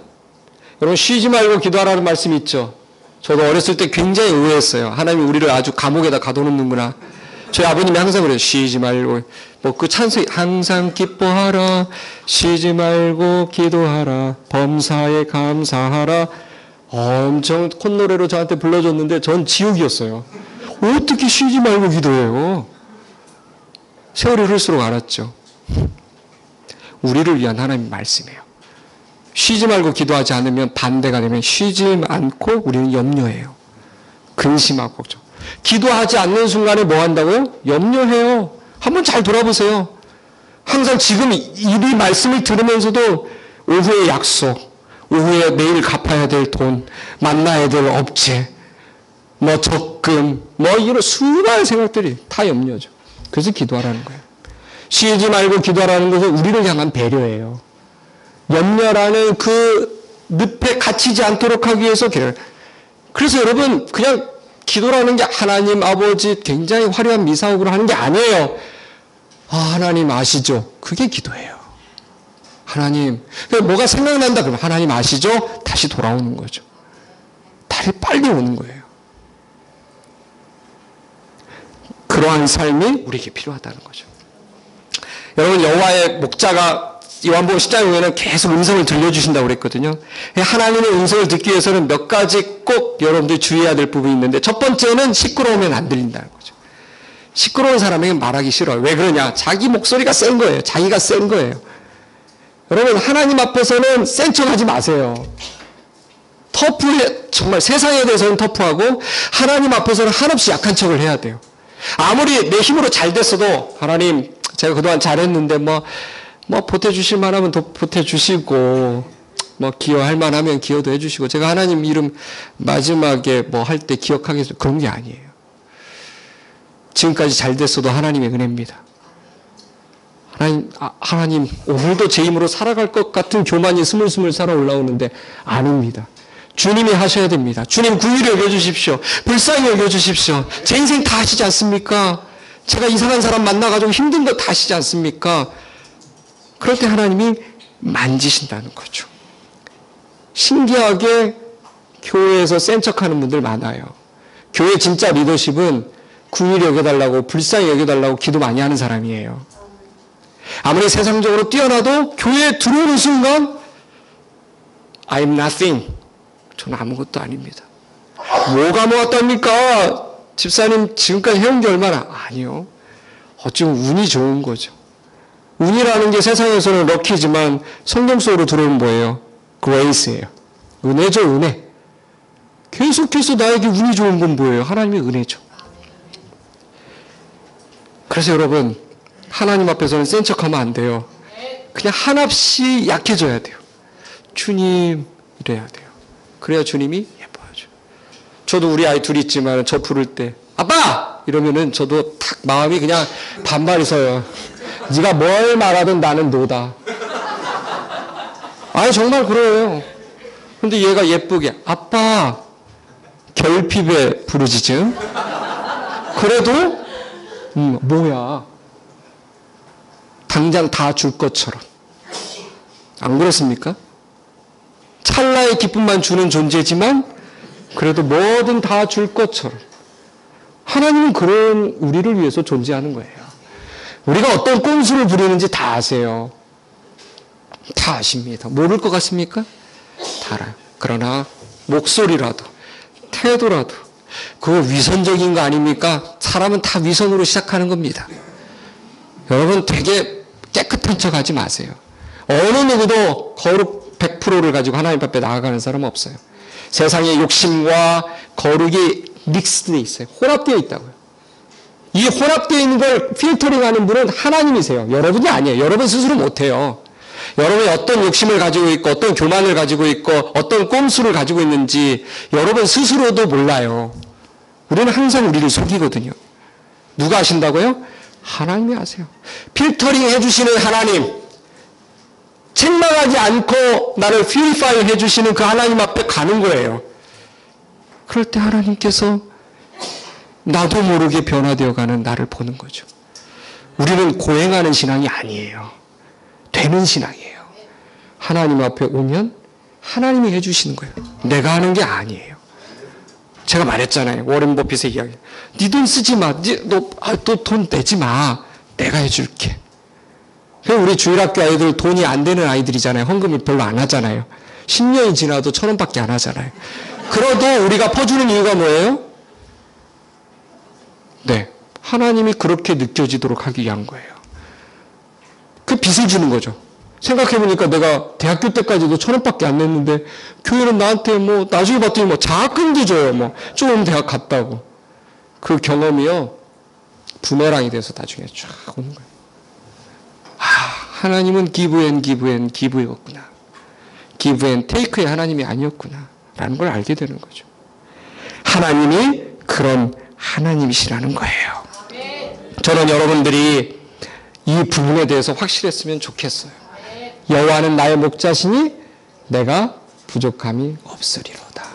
여러분 쉬지 말고 기도하라는 말씀이 있죠. 저도 어렸을 때 굉장히 의외했어요. 하나님이 우리를 아주 감옥에다 가둬놓는구나. 저희 아버님이 항상 그래요. 쉬지 말고 뭐 그 찬송 항상 기뻐하라. 쉬지 말고 기도하라. 범사에 감사하라. 엄청 콧노래로 저한테 불러줬는데 전 지옥이었어요. 어떻게 쉬지 말고 기도해요? 세월이 흐를수록 알았죠. 우리를 위한 하나님의 말씀이에요. 쉬지 말고 기도하지 않으면 반대가 되면 쉬지 않고 우리는 염려해요. 근심하고 걱정. 기도하지 않는 순간에 뭐 한다고요? 염려해요. 한번 잘 돌아보세요. 항상 지금 이 말씀을 들으면서도 오후의 약속, 오후에 내일 갚아야 될 돈, 만나야 될 업체, 뭐 적금, 뭐 이런 수많은 생각들이 다 염려죠. 그래서 기도하라는 거예요. 쉬지 말고 기도하라는 것은 우리를 향한 배려예요. 염려라는 그 늪에 갇히지 않도록 하기 위해서 기도를. 그래서 여러분 그냥 기도라는 게 하나님 아버지 굉장히 화려한 미사옥으로 하는 게 아니에요. 하나님 아시죠? 그게 기도예요. 하나님, 뭐가 생각난다 그러면 하나님 아시죠? 다시 돌아오는 거죠. 다시 빨리 오는 거예요. 그러한 삶이 우리에게 필요하다는 거죠. 여러분 여호와의 목자가 요한복음 10장에 보면 계속 음성을 들려주신다고 그랬거든요. 하나님의 음성을 듣기 위해서는 몇 가지 꼭 여러분들이 주의해야 될 부분이 있는데 첫 번째는 시끄러우면 안 들린다는 거죠. 시끄러운 사람에게 말하기 싫어요. 왜 그러냐? 자기 목소리가 센 거예요. 자기가 센 거예요. 여러분 하나님 앞에서는 센 척하지 마세요. 터프해, 정말 세상에 대해서는 터프하고 하나님 앞에서는 한없이 약한 척을 해야 돼요. 아무리 내 힘으로 잘 됐어도 하나님 제가 그동안 잘했는데 뭐 보태주실 만하면 보태주시고 뭐 기여할 만하면 기여도 해주시고 제가 하나님 이름 마지막에 뭐 할 때 기억하겠습니다. 그런 게 아니에요. 지금까지 잘 됐어도 하나님의 은혜입니다. 하나님 오늘도 제 힘으로 살아갈 것 같은 교만이 스물스물 살아 올라오는데 아닙니다. 주님이 하셔야 됩니다. 주님 긍휼히 여겨주십시오. 불쌍히 여겨주십시오. 제 인생 다 하시지 않습니까? 제가 이상한 사람 만나가지고 힘든 거 다 하시지 않습니까? 그럴 때 하나님이 만지신다는 거죠. 신기하게 교회에서 센 척하는 분들 많아요. 교회 진짜 리더십은 긍휼히 여겨달라고 불쌍히 여겨달라고 기도 많이 하는 사람이에요. 아무리 세상적으로 뛰어나도 교회에 들어오는 순간 I'm nothing. 저는 아무것도 아닙니다. 뭐가 모았답니까? 집사님 지금까지 해온 게 얼마나? 아니요. 어쩌면 운이 좋은 거죠. 운이라는 게 세상에서는 럭키지만 성경 속으로 들어오면 뭐예요? 그레이스예요. 은혜죠, 은혜. 계속해서 나에게 운이 좋은 건 뭐예요? 하나님의 은혜죠. 그래서 여러분 하나님 앞에서는 센 척하면 안 돼요. 그냥 한없이 약해져야 돼요. 주님 이래야 돼요. 그래야 주님이 예뻐하죠. 저도 우리 아이 둘이 있지만 저 부를 때 아빠! 이러면은 저도 탁 마음이 그냥 반발이 서요. 네가 뭘 말하든 나는 노다. 아니 정말 그래요. 근데 얘가 예쁘게 아빠 결핍의 부르짖음. 그래도 뭐야 당장 다 줄 것처럼. 안 그렇습니까? 찰나의 기쁨만 주는 존재지만 그래도 뭐든 다 줄 것처럼. 하나님은 그런 우리를 위해서 존재하는 거예요. 우리가 어떤 꼼수를 부리는지 다 아세요. 다 아십니다. 모를 것 같습니까? 다 알아요. 그러나 목소리라도 태도라도 그거 위선적인 거 아닙니까? 사람은 다 위선으로 시작하는 겁니다. 여러분 되게 깨끗한 척 하지 마세요. 어느 누구도 거룩 100%를 가지고 하나님 앞에 나아가는 사람은 없어요. 세상의 욕심과 거룩이 믹스되어 있어요. 혼합되어 있다고요. 이 혼합되어 있는 걸 필터링하는 분은 하나님이세요. 여러분이 아니에요. 여러분 스스로 못해요. 여러분이 어떤 욕심을 가지고 있고 어떤 교만을 가지고 있고 어떤 꼼수를 가지고 있는지 여러분 스스로도 몰라요. 우리는 항상 우리를 속이거든요. 누가 아신다고요? 하나님이 아세요. 필터링 해주시는 하나님, 책망하지 않고 나를 퓨리파이 해주시는 그 하나님 앞에 가는 거예요. 그럴 때 하나님께서 나도 모르게 변화되어가는 나를 보는 거죠. 우리는 고행하는 신앙이 아니에요. 되는 신앙이에요. 하나님 앞에 오면 하나님이 해주시는 거예요. 내가 하는 게 아니에요. 제가 말했잖아요. 워렌 버핏의 이야기. 네 돈 쓰지 마. 너 돈 내지 마. 내가 해줄게. 우리 주일학교 아이들 돈이 안 되는 아이들이잖아요. 헌금을 별로 안 하잖아요. 10년이 지나도 1,000원밖에 안 하잖아요. 그래도 우리가 퍼주는 이유가 뭐예요? 네. 하나님이 그렇게 느껴지도록 하기 위한 거예요. 그 빚을 주는 거죠. 생각해보니까 내가 대학교 때까지도 1,000원밖에 안 냈는데 교회는 나한테 뭐 나중에 봤더니 뭐 장학금도 줘요. 뭐 조금 대학 갔다고. 그 경험이요. 부메랑이 돼서 나중에 쫙 오는 거예요. 하나님은 give and give였구나. give and take의 하나님이 아니었구나. 라는 걸 알게 되는 거죠. 하나님이 그런 하나님이시라는 거예요. 저는 여러분들이 이 부분에 대해서 확실했으면 좋겠어요. 여호와는 나의 목자시니 내가 부족함이 없으리로다.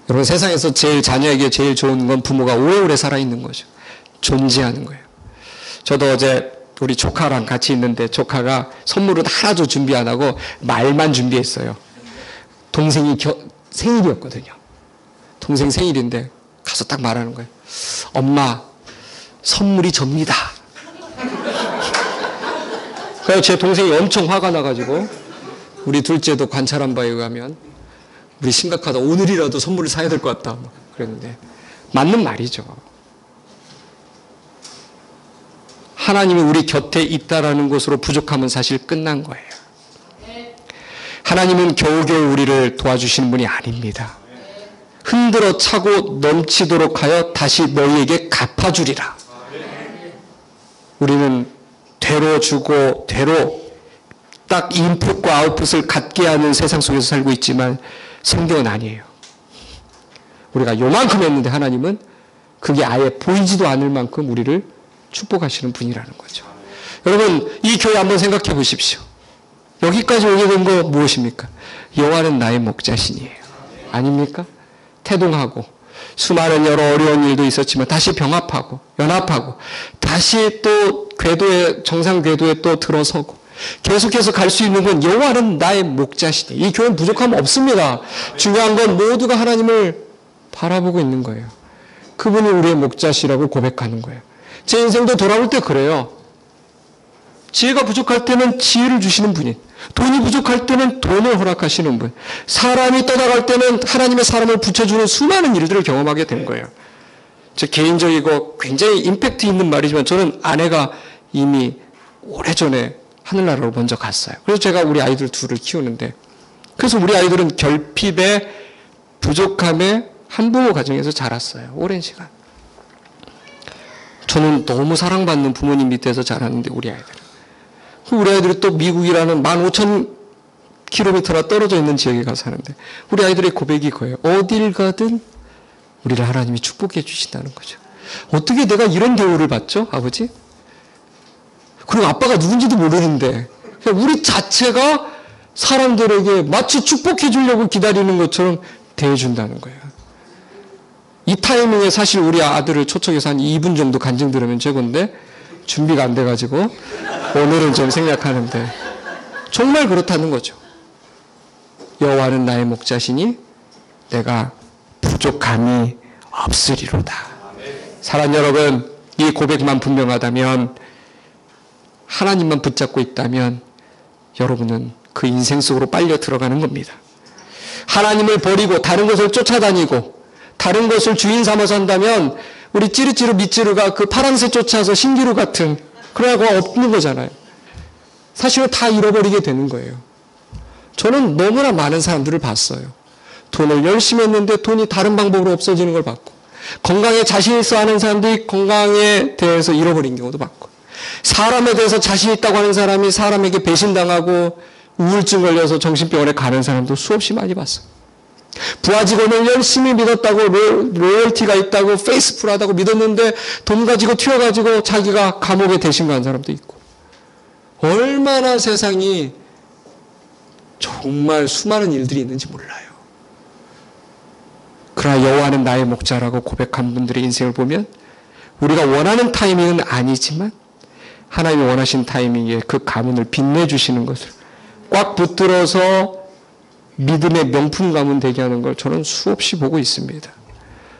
여러분, 세상에서 제일 자녀에게 제일 좋은 건 부모가 오래오래 살아있는 거죠. 존재하는 거예요. 저도 어제 우리 조카랑 같이 있는데 조카가 선물을 하나도 준비 안 하고 말만 준비했어요. 동생이 생일이었거든요. 동생 생일인데 가서 딱 말하는 거예요. 엄마, 선물이 접니다. 그래서 제 동생이 엄청 화가 나가지고 우리 둘째도 관찰한 바에 의하면 우리 심각하다. 오늘이라도 선물을 사야 될 것 같다. 그랬는데 맞는 말이죠. 하나님이 우리 곁에 있다라는 것으로 부족함은 사실 끝난 거예요. 하나님은 겨우겨우 우리를 도와주시는 분이 아닙니다. 흔들어 차고 넘치도록 하여 다시 너희에게 갚아주리라. 우리는 되로 주고 되로 딱 인풋과 아웃풋을 갖게 하는 세상 속에서 살고 있지만 성경은 아니에요. 우리가 요만큼 했는데 하나님은 그게 아예 보이지도 않을 만큼 우리를 축복하시는 분이라는 거죠. 여러분, 이 교회 한번 생각해 보십시오. 여기까지 오게 된 거 무엇입니까? 여호와는 나의 목자신이에요. 아닙니까? 태동하고 수많은 여러 어려운 일도 있었지만 다시 병합하고 연합하고 다시 또 궤도에 정상 궤도에 또 들어서고 계속해서 갈 수 있는 건 여호와는 나의 목자시니. 이 교회는 부족함 없습니다. 중요한 건 모두가 하나님을 바라보고 있는 거예요. 그분이 우리의 목자시라고 고백하는 거예요. 제 인생도 돌아올 때 그래요. 지혜가 부족할 때는 지혜를 주시는 분이, 돈이 부족할 때는 돈을 허락하시는 분, 사람이 떠나갈 때는 하나님의 사람을 붙여주는 수많은 일들을 경험하게 된 거예요. 제 개인적이고 굉장히 임팩트 있는 말이지만 저는 아내가 이미 오래전에 하늘나라로 먼저 갔어요. 그래서 제가 우리 아이들 둘을 키우는데, 그래서 우리 아이들은 결핍에 부족함에 한부모 가정에서 자랐어요. 오랜 시간. 저는 너무 사랑받는 부모님 밑에서 자랐는데 우리 아이들이 또 미국이라는 15,000km나 떨어져 있는 지역에 가서 사는데 우리 아이들의 고백이 그거예요. 어딜 가든 우리를 하나님이 축복해 주신다는 거죠. 어떻게 내가 이런 대우를 받죠, 아버지? 그리고 아빠가 누군지도 모르는데 우리 자체가 사람들에게 마치 축복해 주려고 기다리는 것처럼 대해준다는 거예요. 이 타이밍에 사실 우리 아들을 초청해서 한 2분 정도 간증 들으면 최고인데 준비가 안 돼가지고 오늘은 좀 생략하는데 정말 그렇다는 거죠. 여호와는 나의 목자시니 내가 부족함이 없으리로다. 사랑 여러분, 이 고백만 분명하다면, 하나님만 붙잡고 있다면 여러분은 그 인생 속으로 빨려 들어가는 겁니다. 하나님을 버리고 다른 것을 쫓아다니고 다른 것을 주인 삼아서 한다면 우리 찌르찌르 밑찌르가 그 파랑새 쫓아서 신기루 같은 그런 거 없는 거잖아요. 사실은 다 잃어버리게 되는 거예요. 저는 너무나 많은 사람들을 봤어요. 돈을 열심히 했는데 돈이 다른 방법으로 없어지는 걸 봤고, 건강에 자신 있어 하는 사람들이 건강에 대해서 잃어버린 경우도 봤고, 사람에 대해서 자신 있다고 하는 사람이 사람에게 배신당하고 우울증 걸려서 정신병원에 가는 사람도 수없이 많이 봤어요. 부하 직원을 열심히 믿었다고, 로열티가 있다고, 페이스풀하다고 믿었는데 돈 가지고 튀어가지고 자기가 감옥에 대신간 사람도 있고, 얼마나 세상이 정말 수많은 일들이 있는지 몰라요. 그러나 여호와는 나의 목자라고 고백한 분들의 인생을 보면 우리가 원하는 타이밍은 아니지만 하나님이 원하신 타이밍에 그 가문을 빛내주시는 것을 꽉 붙들어서 믿음의 명품 가문 되게 하는 걸 저는 수없이 보고 있습니다.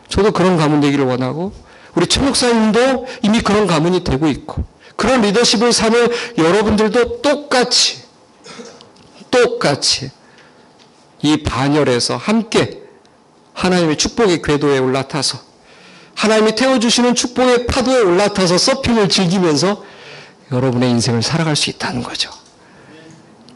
저도 그런 가문 되기를 원하고 우리 최 목사님도 이미 그런 가문이 되고 있고, 그런 리더십을 사는 여러분들도 똑같이 이 반열에서 함께 하나님의 축복의 궤도에 올라타서 하나님이 태워주시는 축복의 파도에 올라타서 서핑을 즐기면서 여러분의 인생을 살아갈 수 있다는 거죠.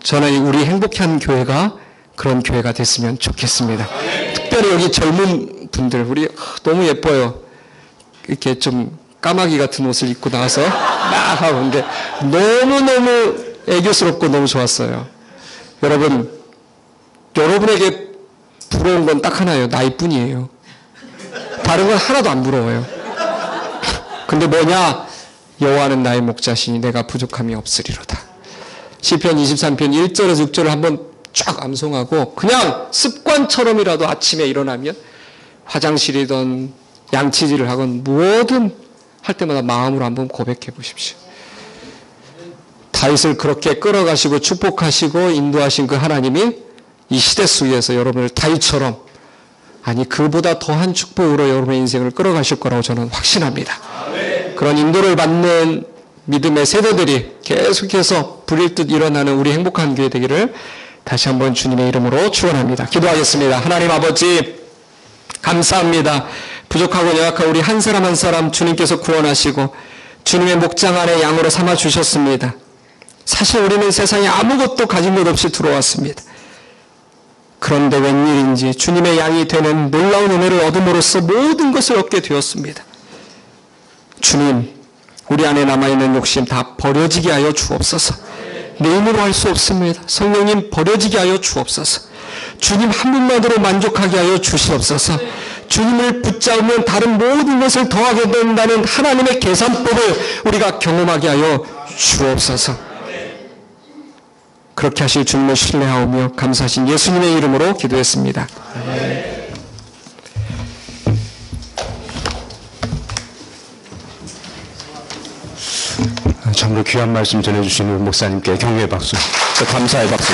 저는 우리 행복한 교회가 그런 교회가 됐으면 좋겠습니다. 특별히 여기 젊은 분들, 우리 너무 예뻐요. 이렇게 좀 까마귀 같은 옷을 입고 나와서 막 하는데 너무너무 애교스럽고 너무 좋았어요. 여러분, 여러분에게 부러운 건 딱 하나예요. 나이뿐이에요. 다른 건 하나도 안 부러워요. 근데 뭐냐? 여호와는 나의 목자시니 내가 부족함이 없으리로다. 시편 23편 1절에서 6절을 한번 쫙 암송하고 그냥 습관처럼이라도 아침에 일어나면 화장실이든 양치질을 하건 뭐든 할 때마다 마음으로 한번 고백해 보십시오. 다윗을 그렇게 끌어가시고 축복하시고 인도하신 그 하나님이 이 시대 속에서 여러분을 다윗처럼 아니 그보다 더한 축복으로 여러분의 인생을 끌어가실 거라고 저는 확신합니다. 그런 인도를 받는 믿음의 세대들이 계속해서 불일 듯 일어나는 우리 행복한 교회 되기를 다시 한번 주님의 이름으로 축원합니다. 기도하겠습니다. 하나님 아버지 감사합니다. 부족하고 연약한 우리 한 사람 한 사람 주님께서 구원하시고 주님의 목장 안에 양으로 삼아 주셨습니다. 사실 우리는 세상에 아무것도 가진 것 없이 들어왔습니다. 그런데 웬일인지 주님의 양이 되는 놀라운 은혜를 얻음으로써 모든 것을 얻게 되었습니다. 주님, 우리 안에 남아있는 욕심 다 버려지게 하여 주옵소서. 내 힘으로 할 수 없습니다. 성령님 버려지게 하여 주옵소서. 주님 한 분만으로 만족하게 하여 주시옵소서. 주님을 붙잡으면 다른 모든 것을 더하게 된다는 하나님의 계산법을 우리가 경험하게 하여 주옵소서. 그렇게 하실 주님을 신뢰하오며 감사하신 예수님의 이름으로 기도했습니다. 참으로 귀한 말씀 전해주시는 목사님께 격려의 박수, 감사의 박수.